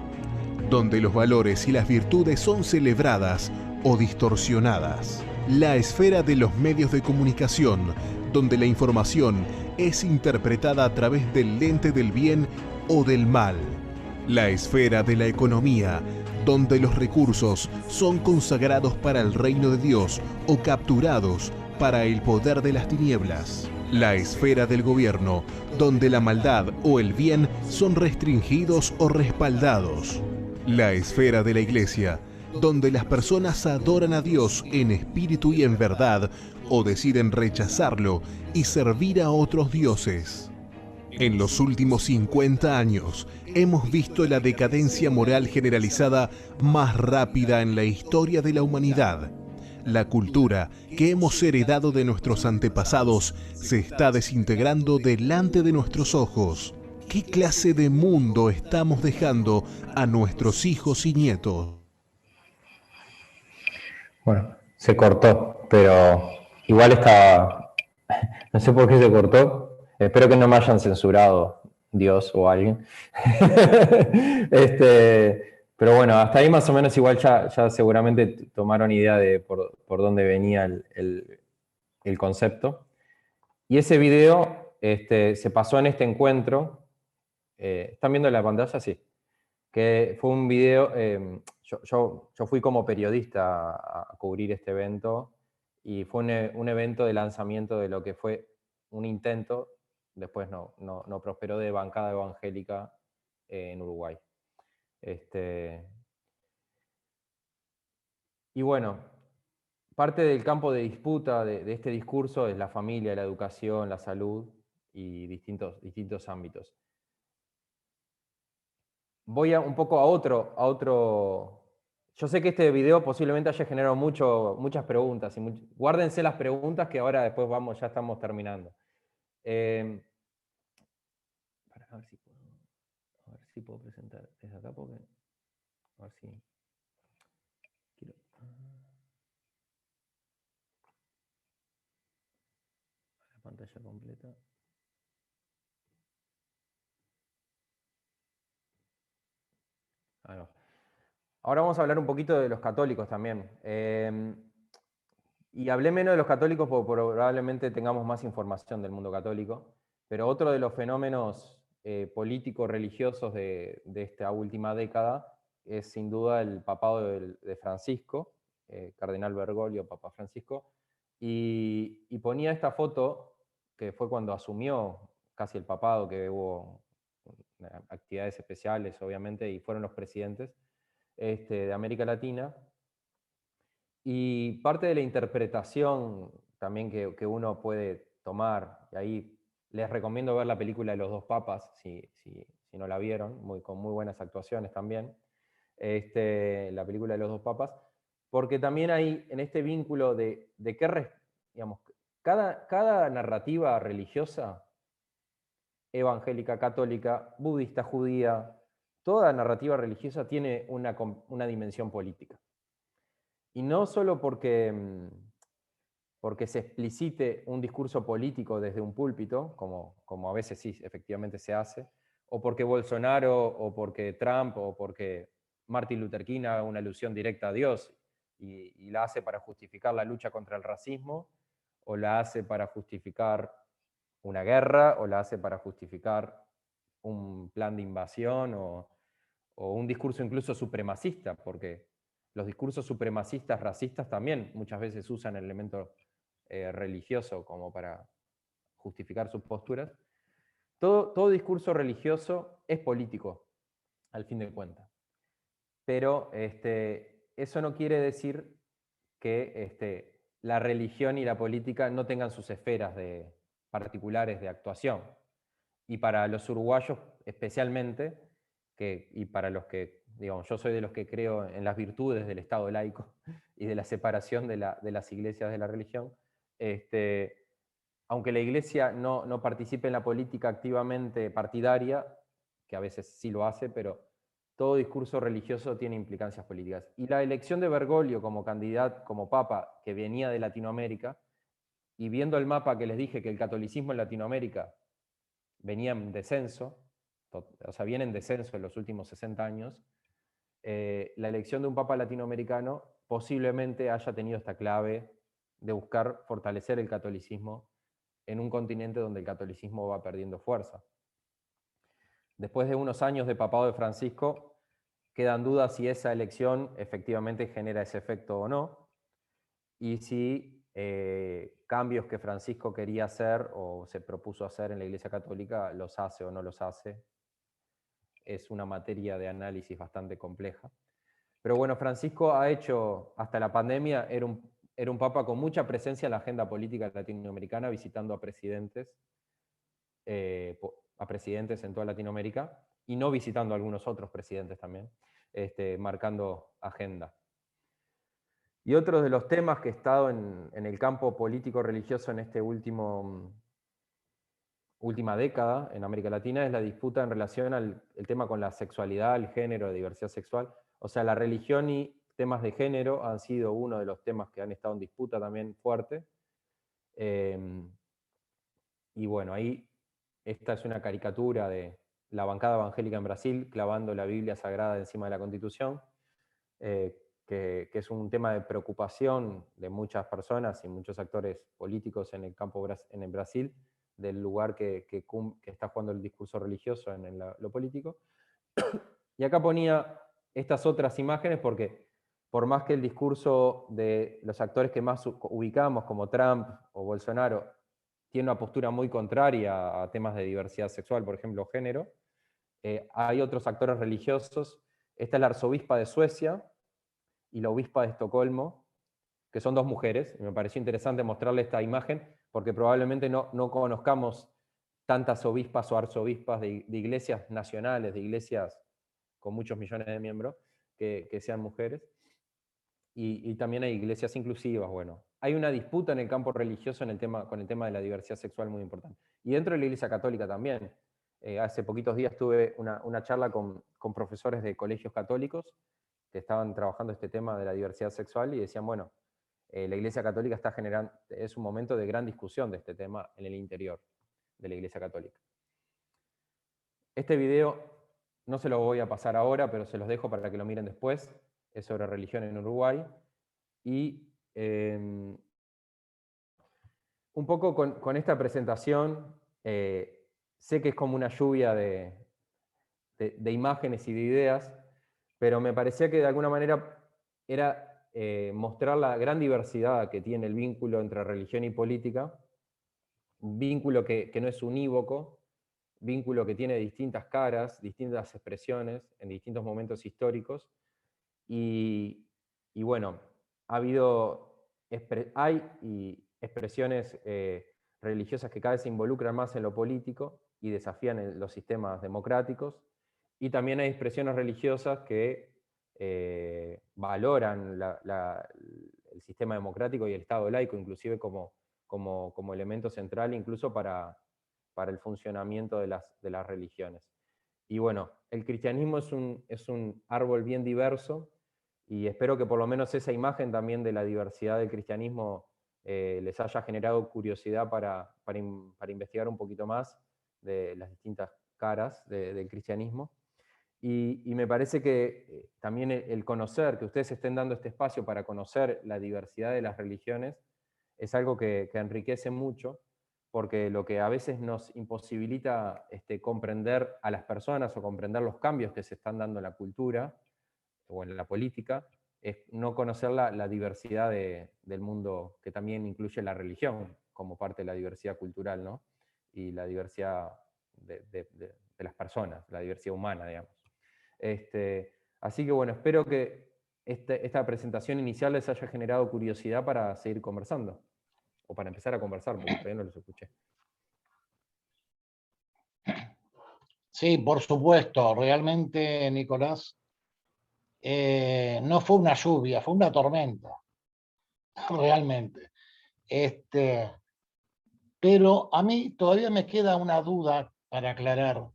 donde los valores y las virtudes son celebradas o distorsionadas, la esfera de los medios de comunicación, donde la información es interpretada a través del lente del bien o del mal, la esfera de la economía, donde los recursos son consagrados para el reino de Dios o capturados para el poder de las tinieblas, la esfera del gobierno, donde la maldad o el bien son restringidos o respaldados, la esfera de la iglesia, donde las personas adoran a Dios en espíritu y en verdad o deciden rechazarlo y servir a otros dioses. En los últimos 50 años hemos visto la decadencia moral generalizada más rápida en la historia de la humanidad. La cultura que hemos heredado de nuestros antepasados se está desintegrando delante de nuestros ojos. ¿Qué clase de mundo estamos dejando a nuestros hijos y nietos? Bueno, se cortó, pero igual está... No sé por qué se cortó. Espero que no me hayan censurado Dios o alguien. Pero bueno, hasta ahí más o menos igual ya seguramente tomaron idea de por dónde venía el concepto. Y ese video se pasó en este encuentro. ¿Están viendo la pantalla? Sí. Que fue un video, yo fui como periodista a cubrir este evento y fue un evento de lanzamiento de lo que fue un intento, después no prosperó, de bancada evangélica en Uruguay. Y bueno, parte del campo de disputa de este discurso es la familia, la educación, la salud y distintos ámbitos. Voy un poco a otro. Yo sé que este video posiblemente haya generado muchas preguntas. Guárdense las preguntas que ahora después ya estamos terminando. A ver si puedo presentar desde acá, porque a ver si quiero. La pantalla completa. Ahí va. Ahora vamos a hablar un poquito de los católicos también. Y hablé menos de los católicos porque probablemente tengamos más información del mundo católico, pero otro de los fenómenos políticos religiosos de esta última década es sin duda el papado de Francisco, Cardenal Bergoglio, Papa Francisco, y ponía esta foto, que fue cuando asumió casi el papado, que hubo actividades especiales, obviamente, y fueron los presidentes de América Latina. Y parte de la interpretación también que uno puede tomar, y ahí les recomiendo ver la película de los dos papas, si no la vieron, con muy buenas actuaciones también, la película de los dos papas, porque también hay en este vínculo de qué, digamos, cada narrativa religiosa, evangélica, católica, budista, judía, toda narrativa religiosa tiene una dimensión política. Y no solo porque se explicite un discurso político desde un púlpito, como a veces sí, efectivamente se hace, o porque Bolsonaro, o porque Trump, o porque Martin Luther King haga una alusión directa a Dios y la hace para justificar la lucha contra el racismo, o la hace para justificar una guerra, o la hace para justificar un plan de invasión, o un discurso incluso supremacista, porque los discursos supremacistas, racistas, también muchas veces usan el elemento religioso como para justificar sus posturas. Todo discurso religioso es político, al fin de cuentas. Pero eso no quiere decir que la religión y la política no tengan sus esferas particulares de actuación. Y para los uruguayos especialmente, y para los que, digamos, yo soy de los que creo en las virtudes del Estado laico y de la separación de las iglesias de la religión, aunque la iglesia no participe en la política activamente partidaria, que a veces sí lo hace, pero todo discurso religioso tiene implicancias políticas. Y la elección de Bergoglio como candidato, como papa, que venía de Latinoamérica, y viendo el mapa que les dije que el catolicismo en Latinoamérica venía en descenso, o sea, viene en descenso en los últimos 60 años, la elección de un papa latinoamericano posiblemente haya tenido esta clave de buscar fortalecer el catolicismo en un continente donde el catolicismo va perdiendo fuerza. Después de unos años de papado de Francisco, quedan dudas si esa elección efectivamente genera ese efecto o no, y si cambios que Francisco quería hacer o se propuso hacer en la Iglesia Católica los hace o no los hace. Es una materia de análisis bastante compleja. Pero bueno, Francisco ha hecho, hasta la pandemia, era un papa con mucha presencia en la agenda política latinoamericana, visitando a presidentes en toda Latinoamérica, y no visitando a algunos otros presidentes también, marcando agenda. Y otro de los temas que he estado en el campo político-religioso en esta última década en América Latina es la disputa en relación al tema con la sexualidad, el género, la diversidad sexual. O sea, la religión y temas de género han sido uno de los temas que han estado en disputa también fuerte. Y bueno, ahí esta es una caricatura de la bancada evangélica en Brasil clavando la Biblia Sagrada encima de la Constitución, que es un tema de preocupación de muchas personas y muchos actores políticos en el campo en el Brasil, del lugar que está jugando el discurso religioso en lo político. Y acá ponía estas otras imágenes porque por más que el discurso de los actores que más ubicamos, como Trump o Bolsonaro, tiene una postura muy contraria a temas de diversidad sexual, por ejemplo, género, hay otros actores religiosos. Esta es la arzobispa de Suecia y la obispa de Estocolmo, que son dos mujeres, y me pareció interesante mostrarle esta imagen, porque probablemente no conozcamos tantas obispas o arzobispas de iglesias nacionales, de iglesias con muchos millones de miembros, que sean mujeres. Y también hay iglesias inclusivas. Bueno, hay una disputa en el campo religioso con el tema de la diversidad sexual muy importante. Y dentro de la Iglesia Católica también. Hace poquitos días tuve una charla con profesores de colegios católicos que estaban trabajando este tema de la diversidad sexual y decían, bueno, la Iglesia Católica está generando, es un momento de gran discusión de este tema en el interior de la Iglesia Católica. Este video no se lo voy a pasar ahora, pero se los dejo para que lo miren después. Es sobre religión en Uruguay. Y un poco con esta presentación, sé que es como una lluvia de imágenes y de ideas, pero me parecía que de alguna manera era mostrar la gran diversidad que tiene el vínculo entre religión y política, un vínculo que no es unívoco, vínculo que tiene distintas caras, distintas expresiones en distintos momentos históricos, y bueno, hay expresiones religiosas que cada vez se involucran más en lo político y desafían los sistemas democráticos, y también hay expresiones religiosas que valoran el sistema democrático y el Estado laico, inclusive como elemento central, incluso para el funcionamiento de las religiones. Y bueno, el cristianismo es un árbol bien diverso, y espero que por lo menos esa imagen también de la diversidad del cristianismo les haya generado curiosidad para investigar un poquito más de las distintas caras del cristianismo. Y me parece que también el conocer, que ustedes estén dando este espacio para conocer la diversidad de las religiones, es algo que enriquece mucho, porque lo que a veces nos imposibilita comprender a las personas o comprender los cambios que se están dando en la cultura o en la política, es no conocer la diversidad del mundo, que también incluye la religión como parte de la diversidad cultural, ¿no? Y la diversidad de las personas, la diversidad humana, digamos. Así que bueno, espero que esta presentación inicial les haya generado curiosidad para seguir conversando, o para empezar a conversar, porque todavía no los escuché. Sí, por supuesto, realmente, Nicolás, no fue una lluvia, fue una tormenta, realmente. Pero a mí todavía me queda una duda para aclarar,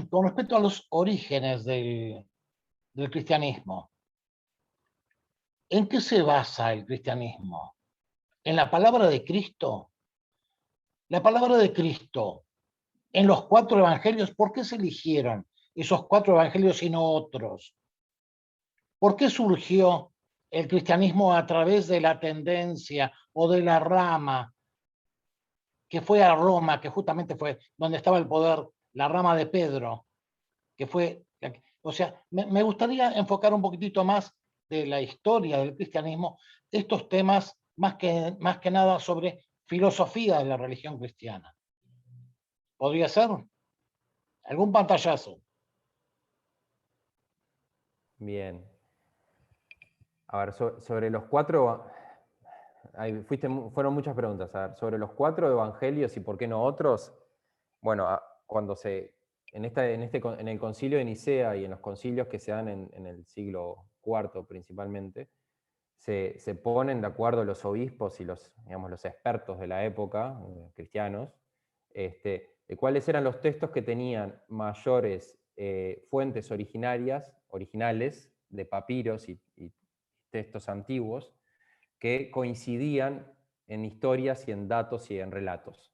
con respecto a los orígenes del cristianismo, ¿en qué se basa el cristianismo? ¿En la palabra de Cristo? La palabra de Cristo, en los 4 evangelios, ¿por qué se eligieron esos 4 evangelios y no otros? ¿Por qué surgió el cristianismo a través de la tendencia o de la rama que fue a Roma, que justamente fue donde estaba el poder, la rama de Pedro, que fue, o sea, me gustaría enfocar un poquitito más de la historia del cristianismo, estos temas más que nada sobre filosofía de la religión cristiana. ¿Podría ser? ¿Algún pantallazo? Bien. A ver, sobre los 4, fueron muchas preguntas. A ver, sobre los 4 evangelios y por qué no otros, bueno, cuando en el concilio de Nicea y en los concilios que se dan en el siglo IV principalmente, se ponen de acuerdo los obispos y digamos, los expertos de la época, cristianos, de cuáles eran los textos que tenían mayores fuentes originales de papiros y textos antiguos que coincidían en historias y en datos y en relatos.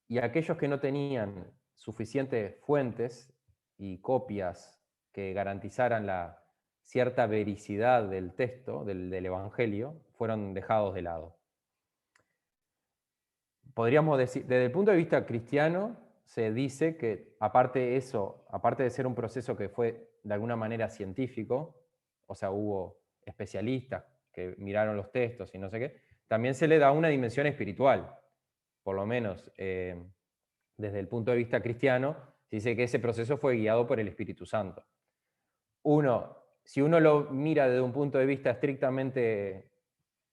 Y aquellos que no tenían suficientes fuentes y copias que garantizaran la cierta vericidad del texto, del Evangelio, fueron dejados de lado. Podríamos decir, desde el punto de vista cristiano, se dice que aparte de ser un proceso que fue de alguna manera científico, o sea, hubo especialistas que miraron los textos y no sé qué, también se le da una dimensión espiritual, por lo menos desde el punto de vista cristiano, se dice que ese proceso fue guiado por el Espíritu Santo. Si uno lo mira desde un punto de vista estrictamente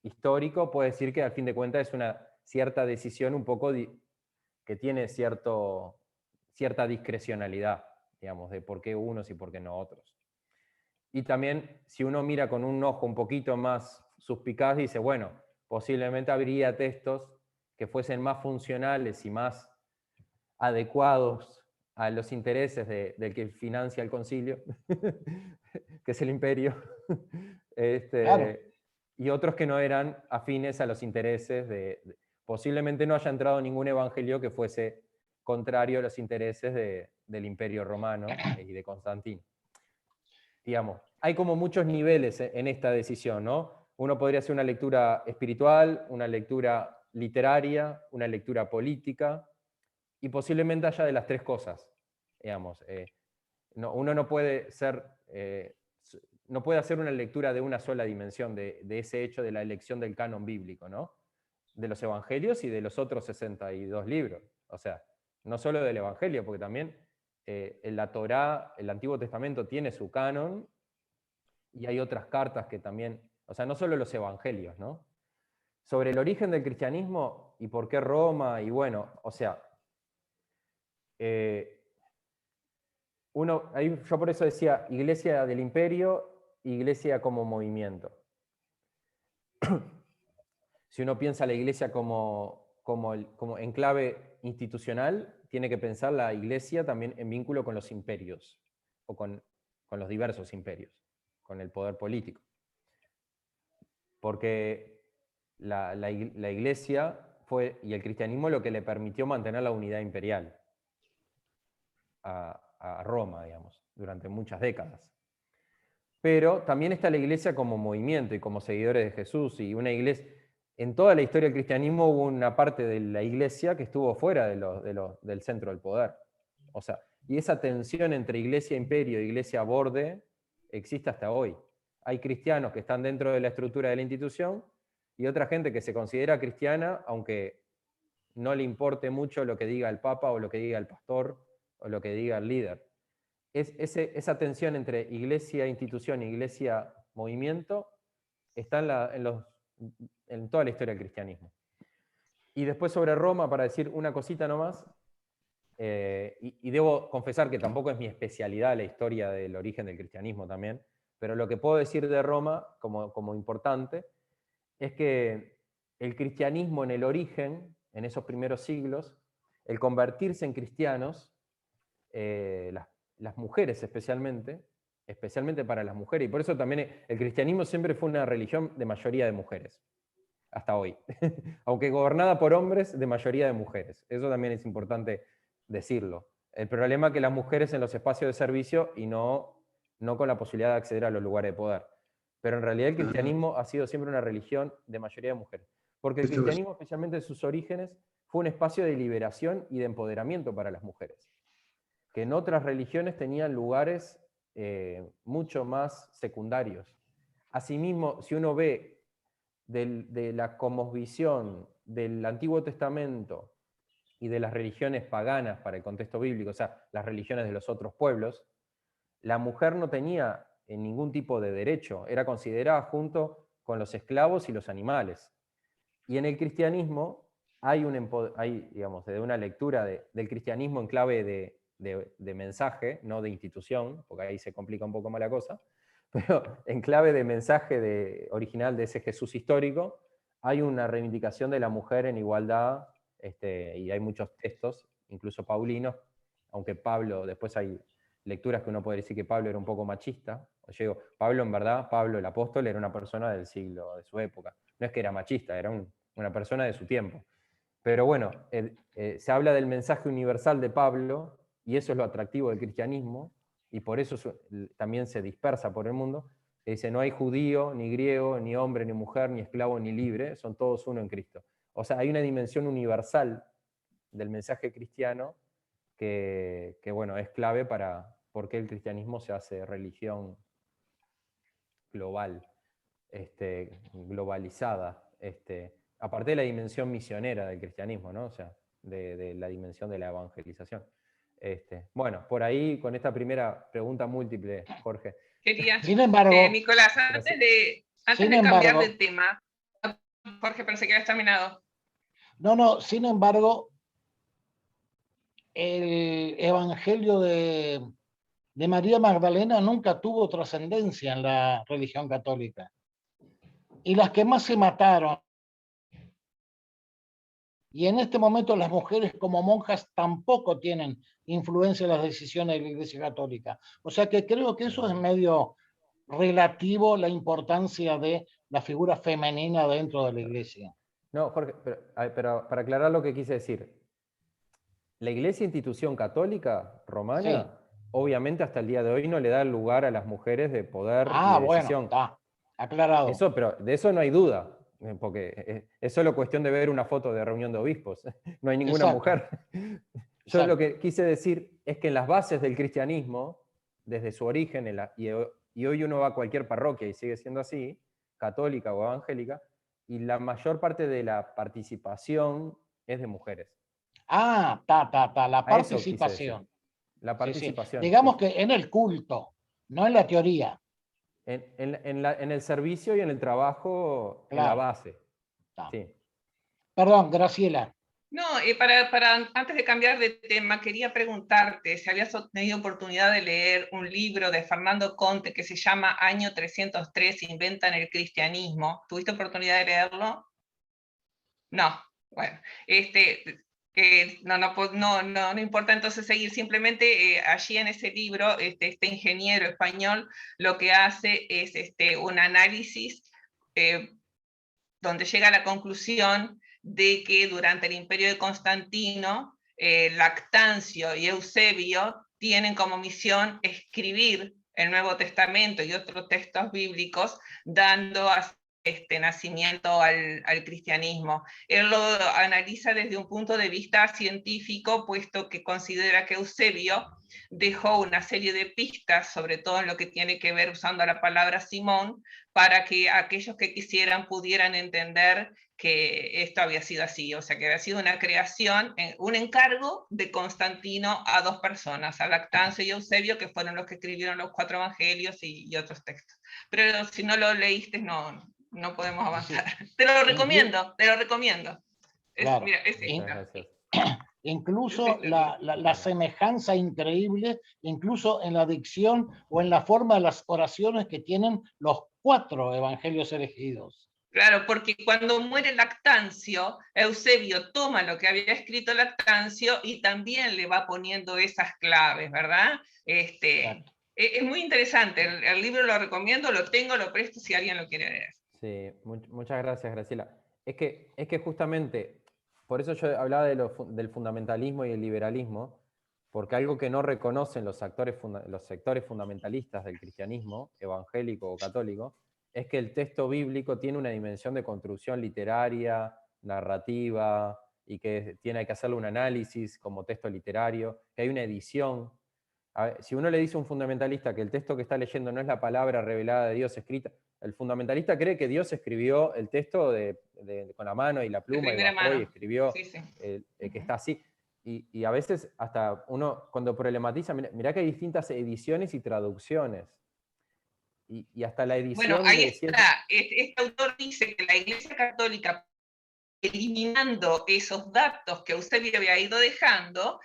histórico, puede decir que al fin de cuentas es una cierta decisión un poco que tiene cierta discrecionalidad, digamos, de por qué unos y por qué no otros. Y también, si uno mira con un ojo un poquito más suspicaz, dice, bueno, posiblemente habría textos que fuesen más funcionales y más adecuados a los intereses del que financia el concilio, que es el imperio, Claro. y otros que no eran afines a los intereses posiblemente no haya entrado ningún evangelio que fuese contrario a los intereses del imperio romano y de Constantino. Digamos, hay como muchos niveles en esta decisión, ¿no? Uno podría hacer una lectura espiritual, una lectura literaria, una lectura política, y posiblemente haya de las 3 cosas, digamos. Uno no puede no puede hacer una lectura de una sola dimensión de ese hecho de la elección del canon bíblico, ¿no? De los evangelios y de los otros 62 libros. O sea, no solo del evangelio, porque también la Torá, el Antiguo Testamento tiene su canon, y hay otras cartas que también, o sea, no solo los evangelios, ¿no? Sobre el origen del cristianismo y por qué Roma, y bueno, o sea, yo por eso decía iglesia del imperio, iglesia como movimiento. Si uno piensa la iglesia como enclave institucional, tiene que pensar la iglesia también en vínculo con los imperios, o con los diversos imperios, con el poder político. Porque la iglesia y el cristianismo lo que le permitió mantener la unidad imperial a Roma, digamos, durante muchas décadas. Pero también está la iglesia como movimiento y como seguidores de Jesús, y una iglesia, en toda la historia del cristianismo hubo una parte de la iglesia que estuvo fuera del centro del poder. O sea, y esa tensión entre iglesia imperio e iglesia borde existe hasta hoy. Hay cristianos que están dentro de la estructura de la institución y otra gente que se considera cristiana, aunque no le importe mucho lo que diga el Papa o lo que diga el pastor o lo que diga el líder. Esa tensión entre iglesia institución y iglesia movimiento está en toda la historia del cristianismo. Y después sobre Roma, para decir una cosita nomás, y debo confesar que tampoco es mi especialidad la historia del origen del cristianismo también, pero lo que puedo decir de Roma como importante es que el cristianismo en el origen, en esos primeros siglos, el convertirse en cristianos, las mujeres especialmente para las mujeres, y por eso también el cristianismo siempre fue una religión de mayoría de mujeres, hasta hoy. Aunque gobernada por hombres, de mayoría de mujeres. Eso también es importante decirlo. El problema es que las mujeres en los espacios de servicio y no con la posibilidad de acceder a los lugares de poder. Pero en realidad el cristianismo ha sido siempre una religión de mayoría de mujeres. Porque el cristianismo, especialmente en sus orígenes, fue un espacio de liberación y de empoderamiento para las mujeres. Que en otras religiones tenían lugares mucho más secundarios. Asimismo, si uno ve de la cosmovisión del Antiguo Testamento y de las religiones paganas para el contexto bíblico, o sea, las religiones de los otros pueblos, la mujer no tenía ningún tipo de derecho, era considerada junto con los esclavos y los animales. Y en el cristianismo hay digamos, de una lectura del cristianismo en clave de mensaje, no de institución, porque ahí se complica un poco más la cosa, pero en clave de mensaje original de ese Jesús histórico, hay una reivindicación de la mujer en igualdad, y hay muchos textos, incluso paulinos, aunque Pablo, después hay lecturas que uno puede decir que Pablo era un poco machista. Yo digo, Pablo en verdad, Pablo el apóstol era una persona del siglo, de su época. No es que era machista, era una persona de su tiempo. Pero bueno, se habla del mensaje universal de Pablo, y eso es lo atractivo del cristianismo, y por eso también se dispersa por el mundo. Dice, no hay judío, ni griego, ni hombre, ni mujer, ni esclavo, ni libre, son todos uno en Cristo. O sea, hay una dimensión universal del mensaje cristiano que bueno, es clave para por qué el cristianismo se hace religión global, globalizada, aparte de la dimensión misionera del cristianismo, ¿no? O sea, de la dimensión de la evangelización. Bueno, por ahí, con esta primera pregunta múltiple, Jorge. Quería, Sin embargo, Nicolás, antes de cambiar de tema, Jorge, parece que habías terminado. No, sin embargo, el evangelio de María Magdalena nunca tuvo trascendencia en la religión católica. Y las que más se mataron, y en este momento las mujeres como monjas tampoco tienen influencia en las decisiones de la Iglesia Católica. O sea que creo que eso es medio relativo, la importancia de la figura femenina dentro de la Iglesia. No, Jorge, pero para aclarar lo que quise decir, la Iglesia institución católica romana, sí, obviamente hasta el día de hoy no le da lugar a las mujeres de poder y de decisión. Bueno, está aclarado. Eso, pero de eso no hay duda, porque es solo cuestión de ver una foto de reunión de obispos. No hay ninguna mujer. Yo lo que quise decir es que en las bases del cristianismo, desde su origen, y hoy uno va a cualquier parroquia y sigue siendo así, católica o evangélica, y la mayor parte de la participación es de mujeres. La participación. La participación. Sí. Digamos que en el culto, no en la teoría. En el servicio y en el trabajo, claro, en la base. Sí. Perdón, Graciela. No, antes de cambiar de tema, quería preguntarte si habías tenido oportunidad de leer un libro de Fernando Conte que se llama Año 303, Inventan el Cristianismo. ¿Tuviste oportunidad de leerlo? No, bueno, no importa entonces seguir, simplemente allí en ese libro, este ingeniero español lo que hace es un análisis donde llega a la conclusión de que durante el imperio de Constantino, Lactancio y Eusebio tienen como misión escribir el Nuevo Testamento y otros textos bíblicos, dando nacimiento al cristianismo. Él lo analiza desde un punto de vista científico, puesto que considera que Eusebio dejó una serie de pistas, sobre todo en lo que tiene que ver usando la palabra Simón, para que aquellos que quisieran pudieran entender que esto había sido así, o sea, que había sido una creación, un encargo de Constantino a dos personas, a Lactancio y Eusebio, que fueron los que escribieron los 4 evangelios y otros textos. Pero si no lo leíste, no podemos avanzar. Te lo recomiendo. Claro. Incluso la semejanza increíble, incluso en la dicción o en la forma de las oraciones que tienen los 4 evangelios elegidos. Claro, porque cuando muere Lactancio, Eusebio toma lo que había escrito Lactancio y también le va poniendo esas claves, ¿verdad? Es muy interesante, el libro lo recomiendo, lo tengo, lo presto si alguien lo quiere leer. Sí, muchas gracias, Graciela. Es que justamente, por eso yo hablaba del fundamentalismo y el liberalismo, porque algo que no reconocen los sectores fundamentalistas del cristianismo, evangélico o católico, es que el texto bíblico tiene una dimensión de construcción literaria, narrativa, y que tiene que hacerle un análisis como texto literario, que hay una edición. A ver, si uno le dice a un fundamentalista que el texto que está leyendo no es la palabra revelada de Dios escrita, el fundamentalista cree que Dios escribió el texto con la mano y la pluma y bajó y escribió sí, sí. El que está así. Y a veces hasta uno cuando problematiza, mirá que hay distintas ediciones y traducciones. Y hasta la edición... Bueno, ahí está. Este autor dice que la Iglesia Católica, eliminando esos datos que Eusebio había ido dejando,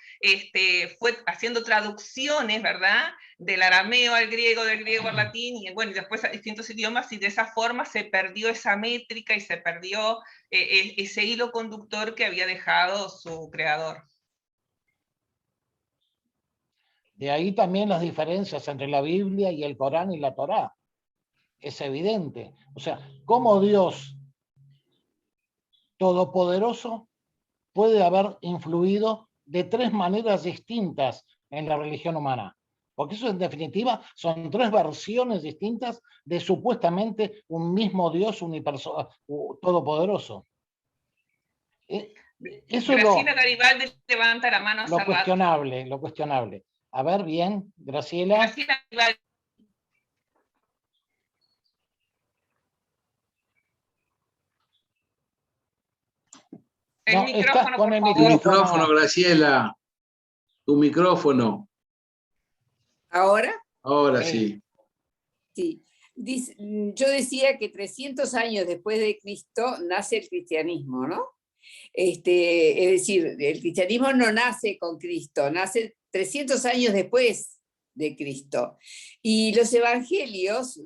fue haciendo traducciones, ¿verdad?, del arameo al griego, del griego al latín, y bueno, y después a distintos idiomas, y de esa forma se perdió esa métrica y se perdió ese hilo conductor que había dejado su creador. De ahí también las diferencias entre la Biblia y el Corán y la Torá. Es evidente. O sea, cómo Dios Todopoderoso puede haber influido de tres maneras distintas en la religión humana. Porque eso en definitiva son tres versiones distintas de supuestamente un mismo Dios todopoderoso. Eso Graciela Garibaldi levanta la mano lo cuestionable, lo cuestionable. A ver, bien, Graciela. Graciela Garibaldi. El micrófono, por favor. Tu micrófono, Graciela. Tu micrófono. ¿Ahora? Ahora sí. Sí. Yo decía que 300 años después de Cristo nace el cristianismo, ¿no? Es decir, el cristianismo no nace con Cristo, nace 300 años después de Cristo. Y los evangelios,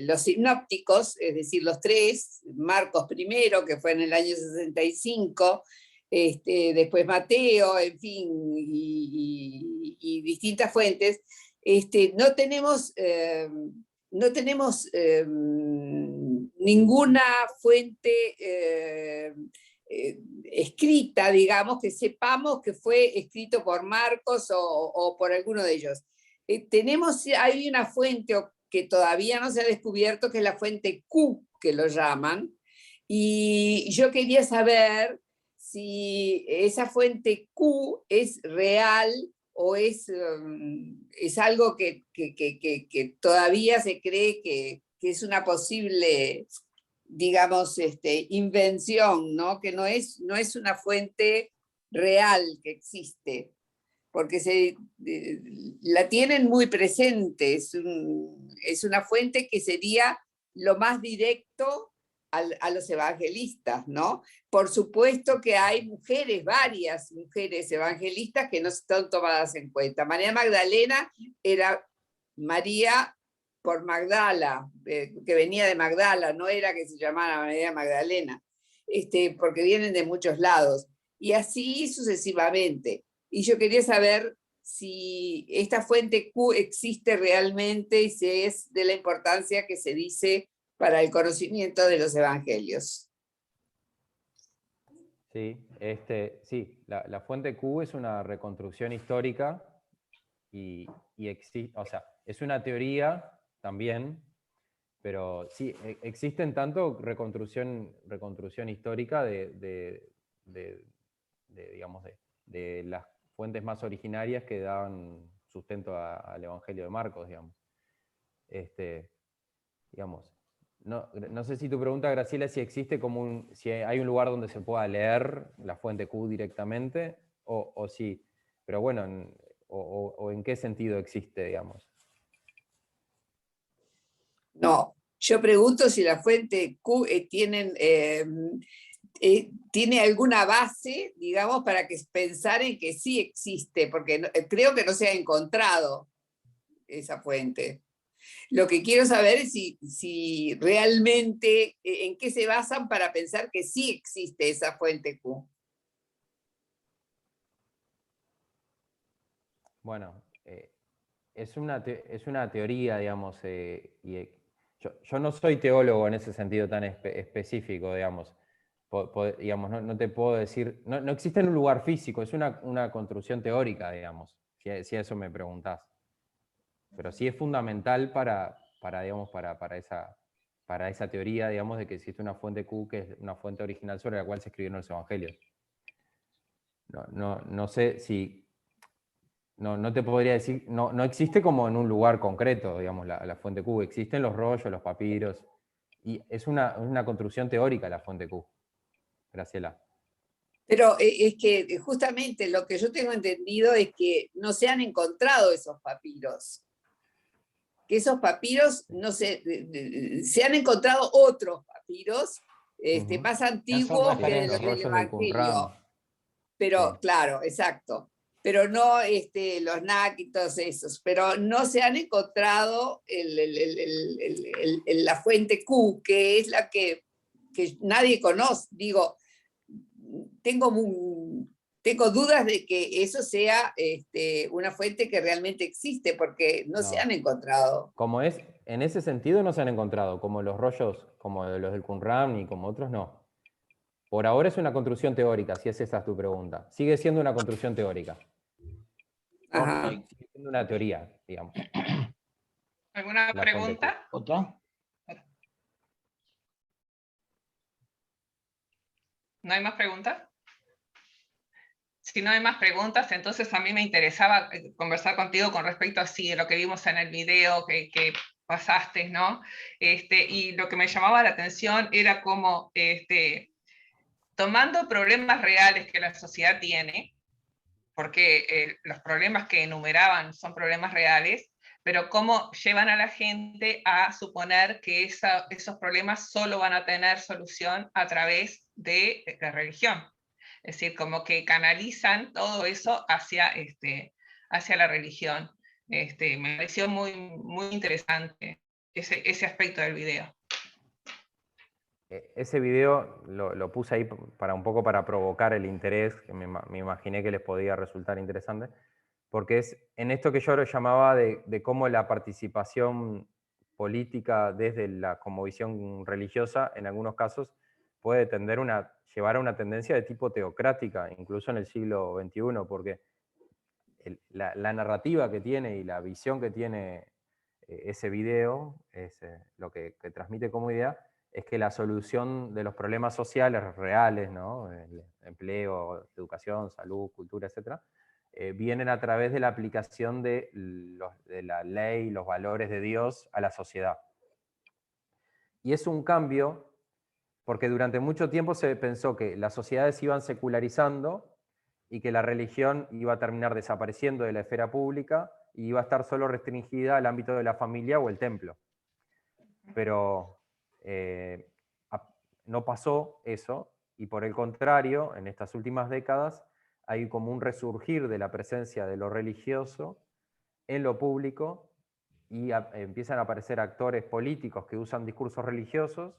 los sinópticos, es decir, los tres, Marcos primero, que fue en el año 65, después Mateo, en fin, y distintas fuentes, no tenemos ninguna fuente escrita, digamos, que sepamos que fue escrito por Marcos o por alguno de ellos. Hay una fuente que todavía no se ha descubierto, que es la fuente Q, que lo llaman, y yo quería saber si esa fuente Q es real o es algo que todavía se cree que es una posible, digamos, invención, ¿no? Que no es una fuente real que existe, porque la tienen muy presente, es una fuente que sería lo más directo a los evangelistas, ¿no? Por supuesto que hay varias mujeres evangelistas que no están tomadas en cuenta. María Magdalena era María por Magdala, que venía de Magdala, no era que se llamara María Magdalena, porque vienen de muchos lados, y así sucesivamente. Y yo quería saber si esta fuente Q existe realmente y si es de la importancia que se dice para el conocimiento de los evangelios. Sí, sí, la fuente Q es una reconstrucción histórica y existe, o sea, es una teoría también, pero sí, existen tanto reconstrucción histórica digamos, de las fuentes más originarias que daban sustento al Evangelio de Marcos, digamos. Digamos, no sé si tu pregunta, Graciela, si existe si hay un lugar donde se pueda leer la fuente Q directamente, o sí, pero bueno, o en qué sentido existe, digamos. No, yo pregunto si la fuente Q tiene alguna base, digamos, para pensar en que sí existe, porque creo que no se ha encontrado esa fuente. Lo que quiero saber es si realmente, en qué se basan para pensar que sí existe esa fuente Q. Bueno, es una teoría, digamos, yo no soy teólogo en ese sentido tan específico, digamos. Digamos, no te puedo decir, no existe en un lugar físico, es una construcción teórica, digamos, si a eso me preguntás. Pero sí es fundamental digamos, para esa teoría, digamos, de que existe una fuente Q, que es una fuente original sobre la cual se escribieron los evangelios. No sé si... No te podría decir, no existe como en un lugar concreto, digamos, la fuente Q. Existen los rollos, los papiros, y es una construcción teórica la fuente Q, Graciela. Pero es que justamente lo que yo tengo entendido es que no se han encontrado esos papiros. Que esos papiros, no sé, se han encontrado otros papiros más antiguos que referencias. Los el rollos del Qumran. Evangelio. Pero, Sí. claro, exacto. Pero no los náquitos esos, pero no se han encontrado la fuente Q, que es la que nadie conoce. Digo, tengo dudas de que eso sea una fuente que realmente existe, porque no se han encontrado. Como es, en ese sentido no se han encontrado, como los rollos, como los del Qumran y como otros, no. Por ahora es una construcción teórica, si esa es tu pregunta. Sigue siendo una construcción teórica. Ajá. Sigue siendo una teoría, digamos. ¿Alguna La fuente Q. pregunta? ¿Otra? ¿No hay más preguntas? Si no hay más preguntas, entonces a mí me interesaba conversar contigo con respecto a lo que vimos en el video que pasaste, ¿no? Y lo que me llamaba la atención era cómo, tomando problemas reales que la sociedad tiene, porque los problemas que enumeraban son problemas reales, pero cómo llevan a la gente a suponer que esos problemas solo van a tener solución a través de la religión. Es decir, como que canalizan todo eso hacia la religión. Me pareció muy, muy interesante ese aspecto del video. Ese video lo puse ahí un poco para provocar el interés, que me imaginé que les podía resultar interesante, porque es en esto que yo lo llamaba de cómo la participación política desde la cosmovisión religiosa, en algunos casos, puede llevar a una tendencia de tipo teocrática, incluso en el siglo XXI, porque la narrativa que tiene y la visión que tiene ese video, lo que transmite como idea, es que la solución de los problemas sociales reales, ¿no? El empleo, educación, salud, cultura, etc., vienen a través de la aplicación de la ley, los valores de Dios a la sociedad. Y es un cambio porque durante mucho tiempo se pensó que las sociedades iban secularizando y que la religión iba a terminar desapareciendo de la esfera pública y iba a estar solo restringida al ámbito de la familia o el templo. Pero no pasó eso, y por el contrario, en estas últimas décadas hay como un resurgir de la presencia de lo religioso en lo público, y empiezan a aparecer actores políticos que usan discursos religiosos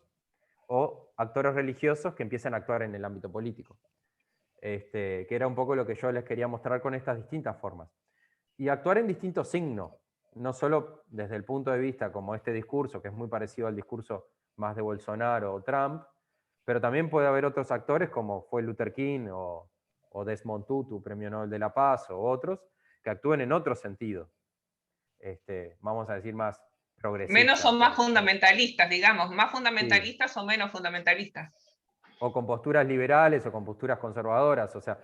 o actores religiosos que empiezan a actuar en el ámbito político. Que era un poco lo que yo les quería mostrar con estas distintas formas. Y actuar en distintos signos, no solo desde el punto de vista como este discurso, que es muy parecido al discurso más de Bolsonaro o Trump, pero también puede haber otros actores como fue Luther King o Desmond Tutu, Premio Nobel de la Paz, o otros, que actúen en otro sentido. Vamos a decir más progresistas. Menos o más fundamentalistas, digamos, más fundamentalistas o menos fundamentalistas. O con posturas liberales o con posturas conservadoras, o sea,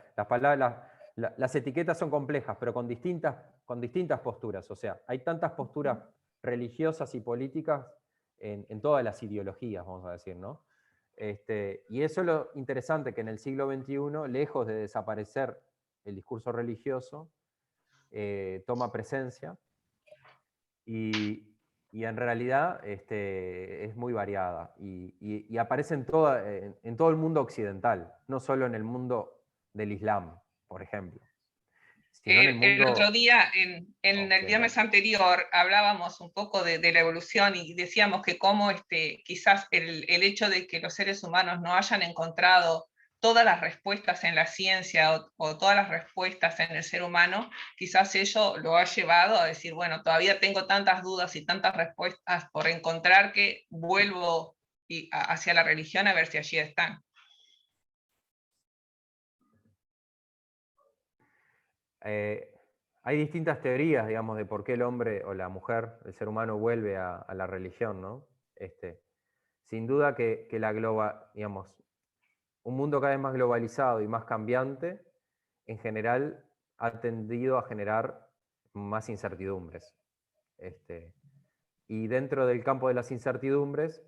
las etiquetas son complejas, pero con distintas posturas, o sea, hay tantas posturas religiosas y políticas en todas las ideologías, vamos a decir, ¿no? Y eso es lo interesante, que en el siglo XXI, lejos de desaparecer el discurso religioso, toma presencia, y en realidad es muy variada, y aparece en todo el mundo occidental, no solo en el mundo del Islam, por ejemplo, Si no, en el mundo, el otro día, en el Ok. viernes anterior, hablábamos un poco de la evolución y decíamos que cómo quizás el hecho de que los seres humanos no hayan encontrado todas las respuestas en la ciencia o todas las respuestas en el ser humano, quizás ello lo ha llevado a decir, bueno, todavía tengo tantas dudas y tantas respuestas por encontrar que vuelvo hacia la religión a ver si allí están. Hay distintas teorías, digamos, de por qué el hombre o la mujer, el ser humano, vuelve a la religión, ¿no? Sin duda que digamos, un mundo cada vez más globalizado y más cambiante, en general, ha tendido a generar más incertidumbres. Y dentro del campo de las incertidumbres,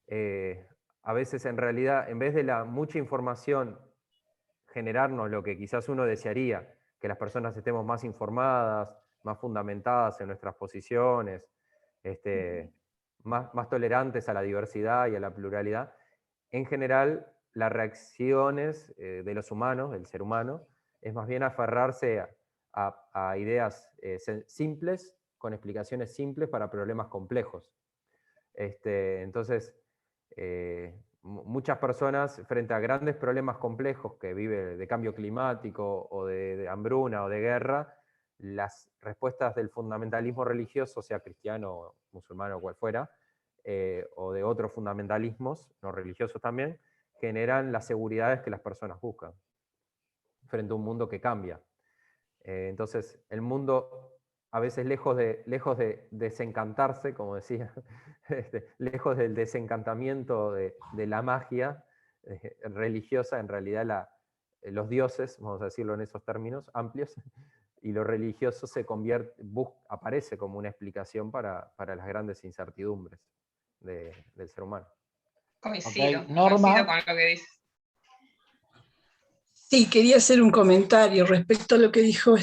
a veces en realidad, en vez de la mucha información, generarnos lo que quizás uno desearía, que las personas estemos más informadas, más fundamentadas en nuestras posiciones, más tolerantes a la diversidad y a la pluralidad. En general, las reacciones de los humanos, del ser humano, es más bien aferrarse a ideas simples, con explicaciones simples para problemas complejos. Entonces, muchas personas, frente a grandes problemas complejos que vive de cambio climático o de hambruna o de guerra, las respuestas del fundamentalismo religioso, sea cristiano, musulmano o cual fuera, o de otros fundamentalismos, no religiosos también, generan las seguridades que las personas buscan frente a un mundo que cambia. Entonces, el mundo, a veces lejos de desencantarse, como decía, lejos del desencantamiento de la magia religiosa, en realidad los dioses, vamos a decirlo en esos términos amplios, y lo religioso aparece como una explicación para las grandes incertidumbres del ser humano. Coincido, Norma. coincido con lo que dices. Sí, quería hacer un comentario respecto a lo que dijo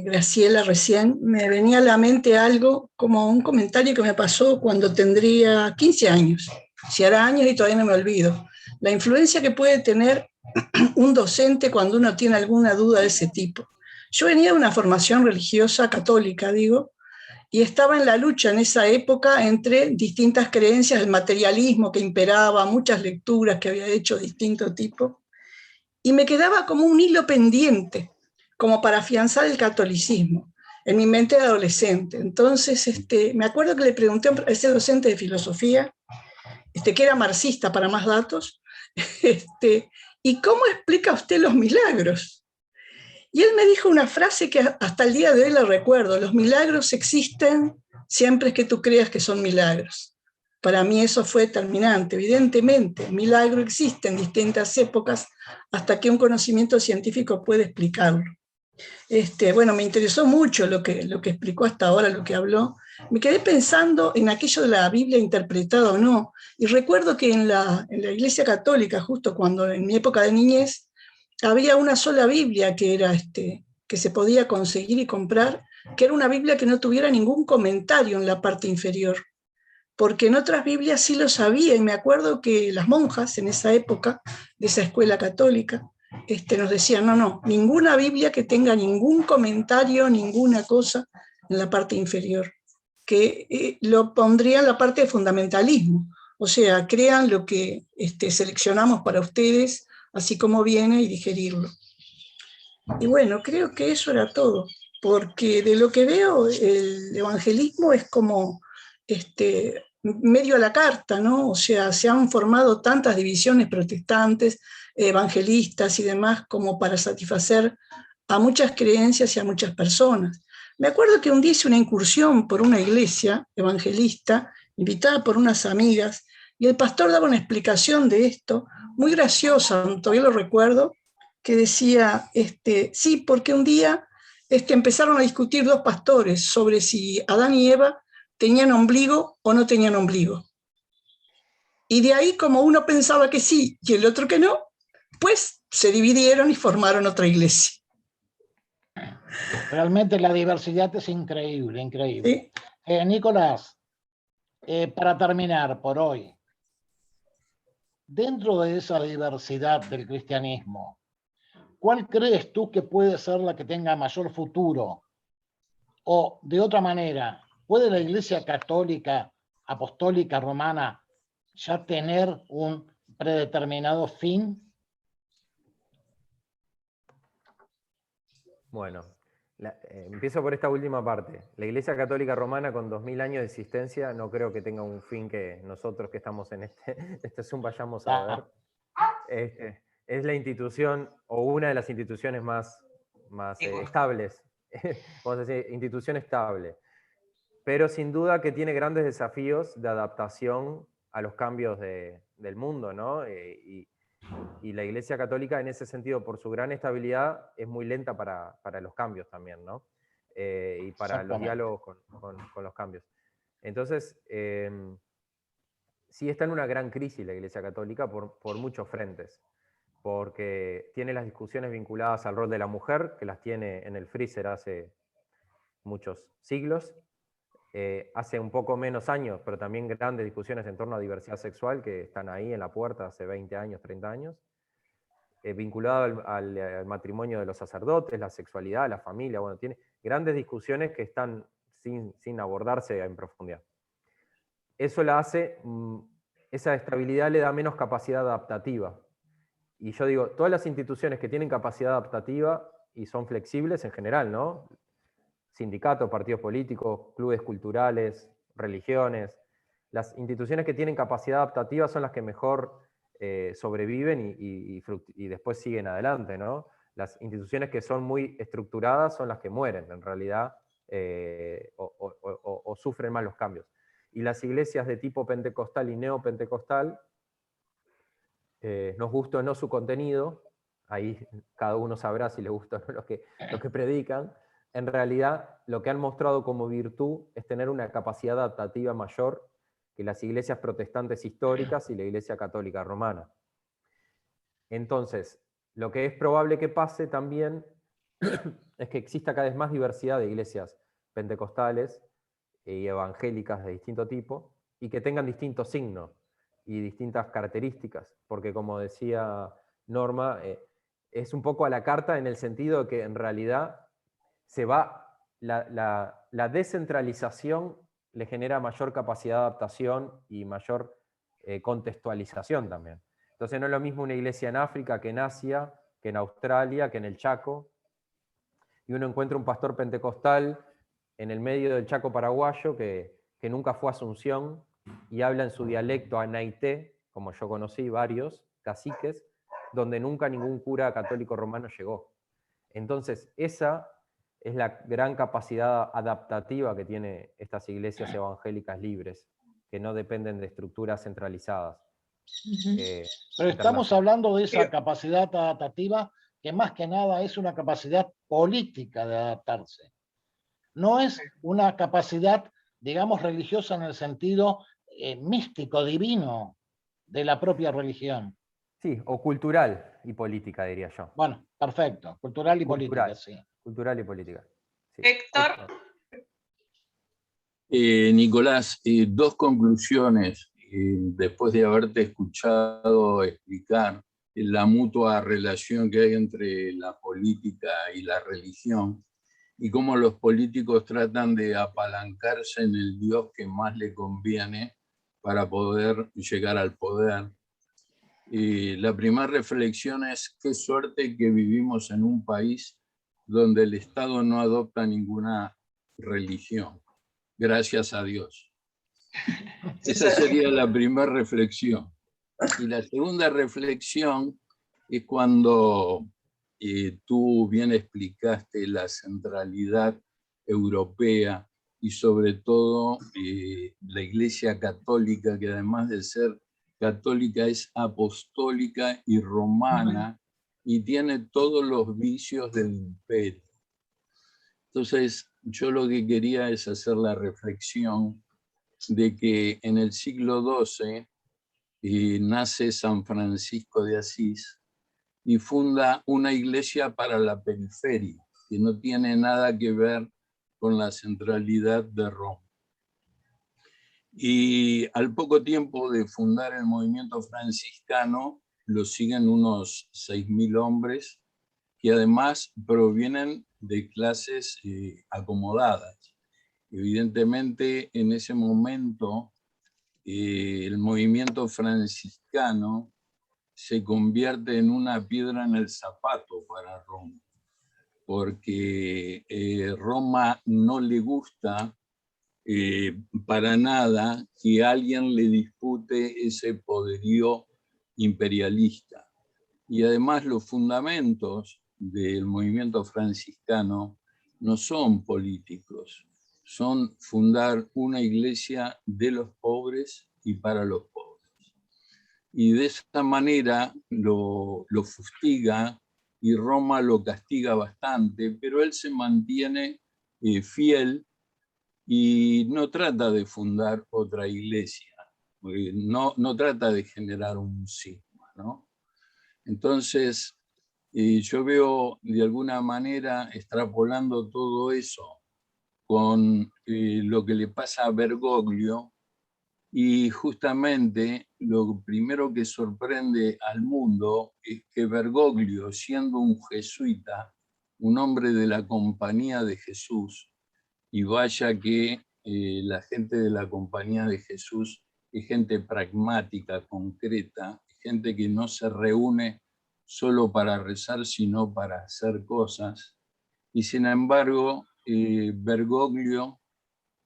Graciela recién. Me venía a la mente algo como un comentario que me pasó cuando tendría 15 años. Si hará años y todavía no me olvido. La influencia que puede tener un docente cuando uno tiene alguna duda de ese tipo. Yo venía de una formación religiosa católica, digo, y estaba en la lucha en esa época entre distintas creencias, el materialismo que imperaba, muchas lecturas que había hecho de distinto tipo. Y me quedaba como un hilo pendiente, como para afianzar el catolicismo en mi mente de adolescente. Entonces, me acuerdo que le pregunté a ese docente de filosofía, que era marxista para más datos, ¿y cómo explica usted los milagros? Y él me dijo una frase que hasta el día de hoy la recuerdo: los milagros existen siempre que tú creas que son milagros. Para mí eso fue determinante. Evidentemente, el milagro existe en distintas épocas hasta que un conocimiento científico puede explicarlo. Bueno, me interesó mucho lo que explicó hasta ahora, lo que habló. Me quedé pensando en aquello de la Biblia interpretada o no. Y recuerdo que en la Iglesia Católica, justo cuando en mi época de niñez, había una sola Biblia que era que se podía conseguir y comprar, que era una Biblia que no tuviera ningún comentario en la parte inferior, porque en otras Biblias sí lo sabía, y me acuerdo que las monjas en esa época de esa escuela católica nos decían, no, ninguna Biblia que tenga ningún comentario, ninguna cosa en la parte inferior, que lo pondría en la parte de fundamentalismo, o sea, crean lo que seleccionamos para ustedes, así como viene, y digerirlo. Y bueno, creo que eso era todo, porque de lo que veo, el evangelismo es como medio a la carta, ¿no? O sea, se han formado tantas divisiones protestantes, evangelistas y demás, como para satisfacer a muchas creencias y a muchas personas. Me acuerdo que un día hice una incursión por una iglesia evangelista, invitada por unas amigas, y el pastor daba una explicación de esto, muy graciosa, todavía lo recuerdo, que decía, sí, porque un día empezaron a discutir dos pastores sobre si Adán y Eva tenían ombligo o no tenían ombligo. Y de ahí, como uno pensaba que sí y el otro que no, pues se dividieron y formaron otra iglesia. Realmente la diversidad es increíble, increíble. ¿Sí? Nicolás, para terminar por hoy, dentro de esa diversidad del cristianismo, ¿cuál crees tú que puede ser la que tenga mayor futuro? O de otra manera, ¿puede la Iglesia Católica Apostólica Romana ya tener un predeterminado fin? Bueno, empiezo por esta última parte. La Iglesia Católica Romana, con 2000 años de existencia, no creo que tenga un fin que nosotros que estamos en este Zoom vayamos a ver. Es la institución, o una de las instituciones más estables, vamos a decir, institución estable, pero sin duda que tiene grandes desafíos de adaptación a los cambios del mundo, ¿no? Y la Iglesia Católica, en ese sentido, por su gran estabilidad, es muy lenta para los cambios también, ¿no? Y para los diálogos con los cambios. Entonces, sí está en una gran crisis la Iglesia Católica por muchos frentes, porque tiene las discusiones vinculadas al rol de la mujer, que las tiene en el freezer hace muchos siglos, hace un poco menos años, pero también grandes discusiones en torno a diversidad sexual que están ahí en la puerta hace 20 años, 30 años, vinculado al matrimonio de los sacerdotes, la sexualidad, la familia, bueno, tiene grandes discusiones que están sin abordarse en profundidad. Eso la hace, esa estabilidad le da menos capacidad adaptativa. Y yo digo, todas las instituciones que tienen capacidad adaptativa y son flexibles en general, ¿no? Sindicatos, partidos políticos, clubes culturales, religiones, las instituciones que tienen capacidad adaptativa son las que mejor sobreviven y después siguen adelante, ¿no? Las instituciones que son muy estructuradas son las que mueren, en realidad, o sufren más los cambios. Y las iglesias de tipo pentecostal y neopentecostal, nos gusta o no su contenido, ahí cada uno sabrá si le gusta o no lo que predican, en realidad lo que han mostrado como virtud es tener una capacidad adaptativa mayor que las iglesias protestantes históricas y la Iglesia Católica Romana. Entonces, lo que es probable que pase también es que exista cada vez más diversidad de iglesias pentecostales y evangélicas de distinto tipo, y que tengan distintos signos y distintas características, porque como decía Norma, es un poco a la carta en el sentido de que en realidad la descentralización le genera mayor capacidad de adaptación y mayor contextualización también. Entonces no es lo mismo una iglesia en África que en Asia, que en Australia, que en el Chaco, y uno encuentra un pastor pentecostal en el medio del Chaco paraguayo que nunca fue a Asunción y habla en su dialecto anaité, como yo conocí varios caciques, donde nunca ningún cura católico romano llegó. Entonces, esa es la gran capacidad adaptativa que tienen estas iglesias evangélicas libres, que no dependen de estructuras centralizadas. Pero estamos hablando de esa capacidad adaptativa que más que nada es una capacidad política de adaptarse. No es una capacidad, digamos, religiosa en el sentido místico, divino de la propia religión. Sí, o cultural y política, diría yo. Bueno, perfecto. Cultural y política, sí. Cultural y política. Sí. Héctor. Nicolás, dos conclusiones después de haberte escuchado explicar la mutua relación que hay entre la política y la religión y cómo los políticos tratan de apalancarse en el Dios que más le conviene para poder llegar al poder. La primera reflexión es qué suerte que vivimos en un país donde el Estado no adopta ninguna religión. Gracias a Dios. Esa sería la primera reflexión. Y la segunda reflexión es cuando tú bien explicaste la centralidad europea y sobre todo la Iglesia Católica, que además de ser católica es apostólica y romana y tiene todos los vicios del imperio. Entonces, yo lo que quería es hacer la reflexión de que en el siglo XII nace San Francisco de Asís y funda una iglesia para la periferia, que no tiene nada que ver con la centralidad de Roma. Y al poco tiempo de fundar el movimiento franciscano, lo siguen unos 6.000 hombres que además provienen de clases acomodadas. Evidentemente, en ese momento, el movimiento franciscano se convierte en una piedra en el zapato para Roma, porque Roma no le gusta para nada que alguien le dispute ese poderío imperialista. Y además los fundamentos del movimiento franciscano no son políticos, son fundar una iglesia de los pobres y para los pobres. Y de esta manera lo fustiga y Roma lo castiga bastante, pero él se mantiene fiel y no trata de fundar otra iglesia, no trata de generar un cisma, ¿no? Entonces, yo veo de alguna manera, extrapolando todo eso con lo que le pasa a Bergoglio, y justamente lo primero que sorprende al mundo es que Bergoglio, siendo un jesuita, un hombre de la Compañía de Jesús, y vaya que la gente de la Compañía de Jesús es gente pragmática, concreta, gente que no se reúne solo para rezar, sino para hacer cosas. Y sin embargo, Bergoglio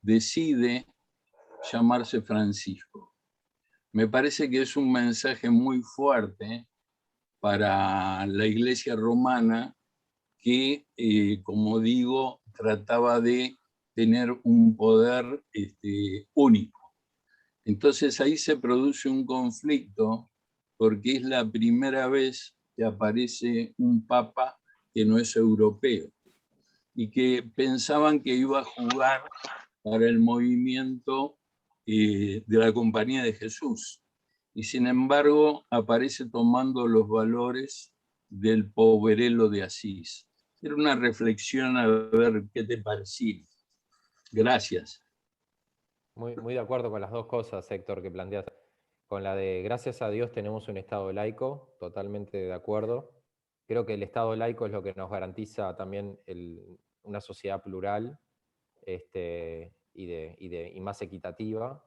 decide llamarse Francisco. Me parece que es un mensaje muy fuerte para la Iglesia romana que, como digo, trataba de tener un poder único. Entonces ahí se produce un conflicto porque es la primera vez que aparece un papa que no es europeo y que pensaban que iba a jugar para el movimiento de la Compañía de Jesús. Y sin embargo aparece tomando los valores del poverello de Asís. Era una reflexión a ver qué te parecía. Gracias. Muy de acuerdo con las dos cosas, Héctor, que planteas. Con la de gracias a Dios tenemos un Estado laico, totalmente de acuerdo. Creo que el Estado laico es lo que nos garantiza también una sociedad plural y más equitativa.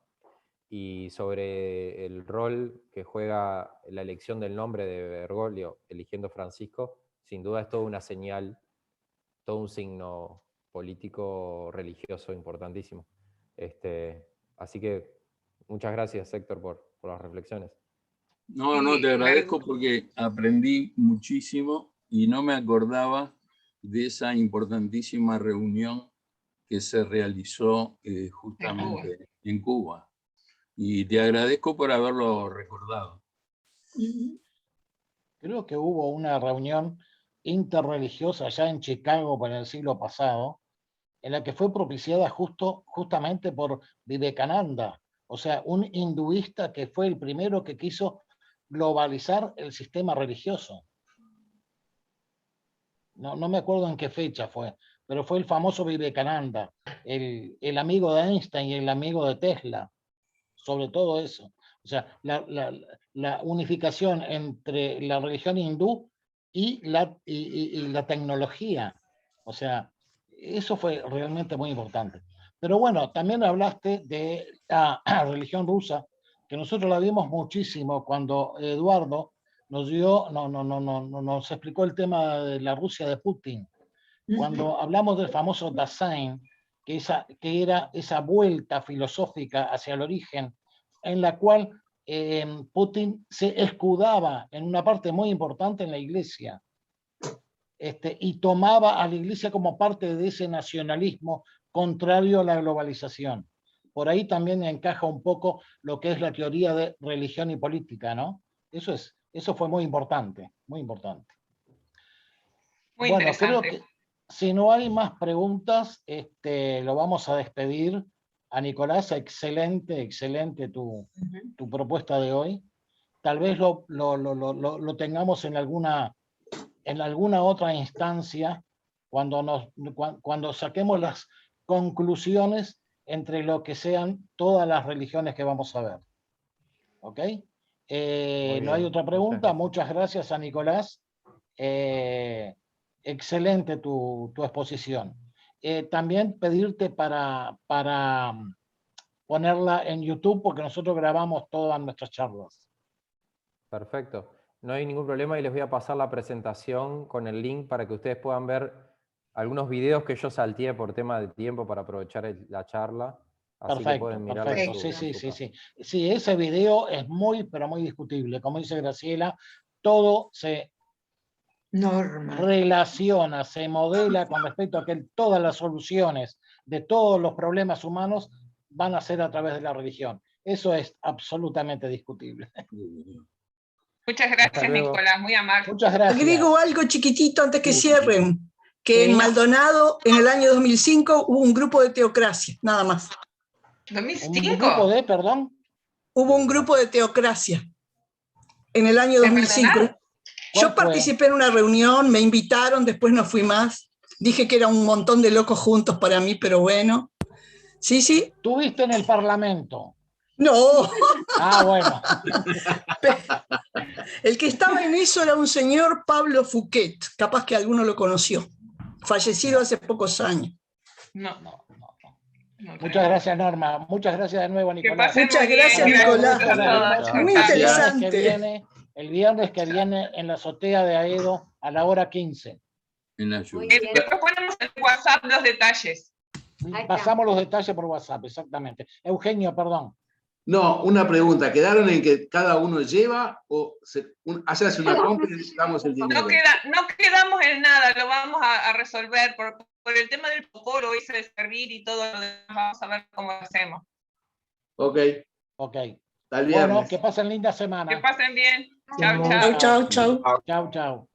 Y sobre el rol que juega la elección del nombre de Bergoglio, eligiendo Francisco, sin duda es toda una señal, todo un signo político religioso importantísimo. Así que muchas gracias, Héctor, por las reflexiones. No, te agradezco porque aprendí muchísimo y no me acordaba de esa importantísima reunión que se realizó justamente en Cuba. Y te agradezco por haberlo recordado. Creo que hubo una reunión interreligiosa allá en Chicago para el siglo pasado, en la que fue propiciada justamente por Vivekananda, o sea, un hinduista que fue el primero que quiso globalizar el sistema religioso. No me acuerdo en qué fecha fue, pero fue el famoso Vivekananda, el amigo de Einstein y el amigo de Tesla, sobre todo eso. O sea, la unificación entre la religión hindú y la tecnología. O sea, eso fue realmente muy importante. Pero bueno, también hablaste de la religión rusa, que nosotros la vimos muchísimo cuando Eduardo nos explicó el tema de la Rusia de Putin. Cuando hablamos del famoso Dasein, que era esa vuelta filosófica hacia el origen, en la cual Putin se escudaba en una parte muy importante en la iglesia, y tomaba a la iglesia como parte de ese nacionalismo contrario a la globalización. Por ahí también encaja un poco lo que es la teoría de religión y política, ¿no? Eso fue muy importante, muy importante. Muy bueno, interesante. creo que si no hay más preguntas, lo vamos a despedir. A Nicolás, excelente tu propuesta de hoy. Tal vez lo tengamos en alguna otra instancia cuando saquemos las conclusiones entre lo que sean todas las religiones que vamos a ver. ¿Ok? No hay otra pregunta. Muchas gracias a Nicolás. excelente tu exposición. También pedirte para ponerla en YouTube, porque nosotros grabamos todas nuestras charlas. Perfecto. No hay ningún problema y les voy a pasar la presentación con el link para que ustedes puedan ver algunos videos que yo salteé por tema de tiempo para aprovechar la charla. Así Perfecto, que pueden mirarlo. perfecto. Sí, ese video es muy, pero muy discutible. Como dice Graciela, todo se relaciona, se modela con respecto a que todas las soluciones de todos los problemas humanos van a ser a través de la religión. Eso es absolutamente discutible. Muchas gracias, Nicolás, muy amable. Muchas gracias. Agrego algo chiquitito antes que cierren, que Sí. en Maldonado, en el año 2005, hubo un grupo de teocracia, nada más. ¿Un ¿2005? grupo de, perdón? Hubo un grupo de teocracia en el año 2005. Maldonado? Yo ¿Cuál fue? participé en una reunión, me invitaron, después no fui más. Dije que era un montón de locos juntos para mí, pero bueno. Sí, sí. ¿Tuviste en el Parlamento? No, Ah, bueno. el que estaba en eso era un señor Pablo Fouquet, capaz que alguno lo conoció, fallecido hace pocos años. No. No. No, Muchas gracias, Norma. Muchas gracias de nuevo, Que Nicolás. pasen Muchas muy bien. gracias, Nicolás. a todos. Muy Chao, chao. interesante. El viernes que viene en la azotea de Aedo a la hora 15. En la lluvia. Después ponemos en WhatsApp los detalles. Pasamos los detalles por WhatsApp, exactamente. Eugenio, perdón. No, una pregunta. ¿Quedaron en que cada uno lleva o se hace una compra y damos el dinero? No quedamos en nada, lo vamos a resolver por el tema del poporo, ese de servir y todo lo demás. Vamos a ver cómo lo hacemos. Ok, Ok. hasta el viernes. Bueno, que pasen linda Que semana. pasen bien. Chao, Chau, chao. chau, chau. Chau, chau.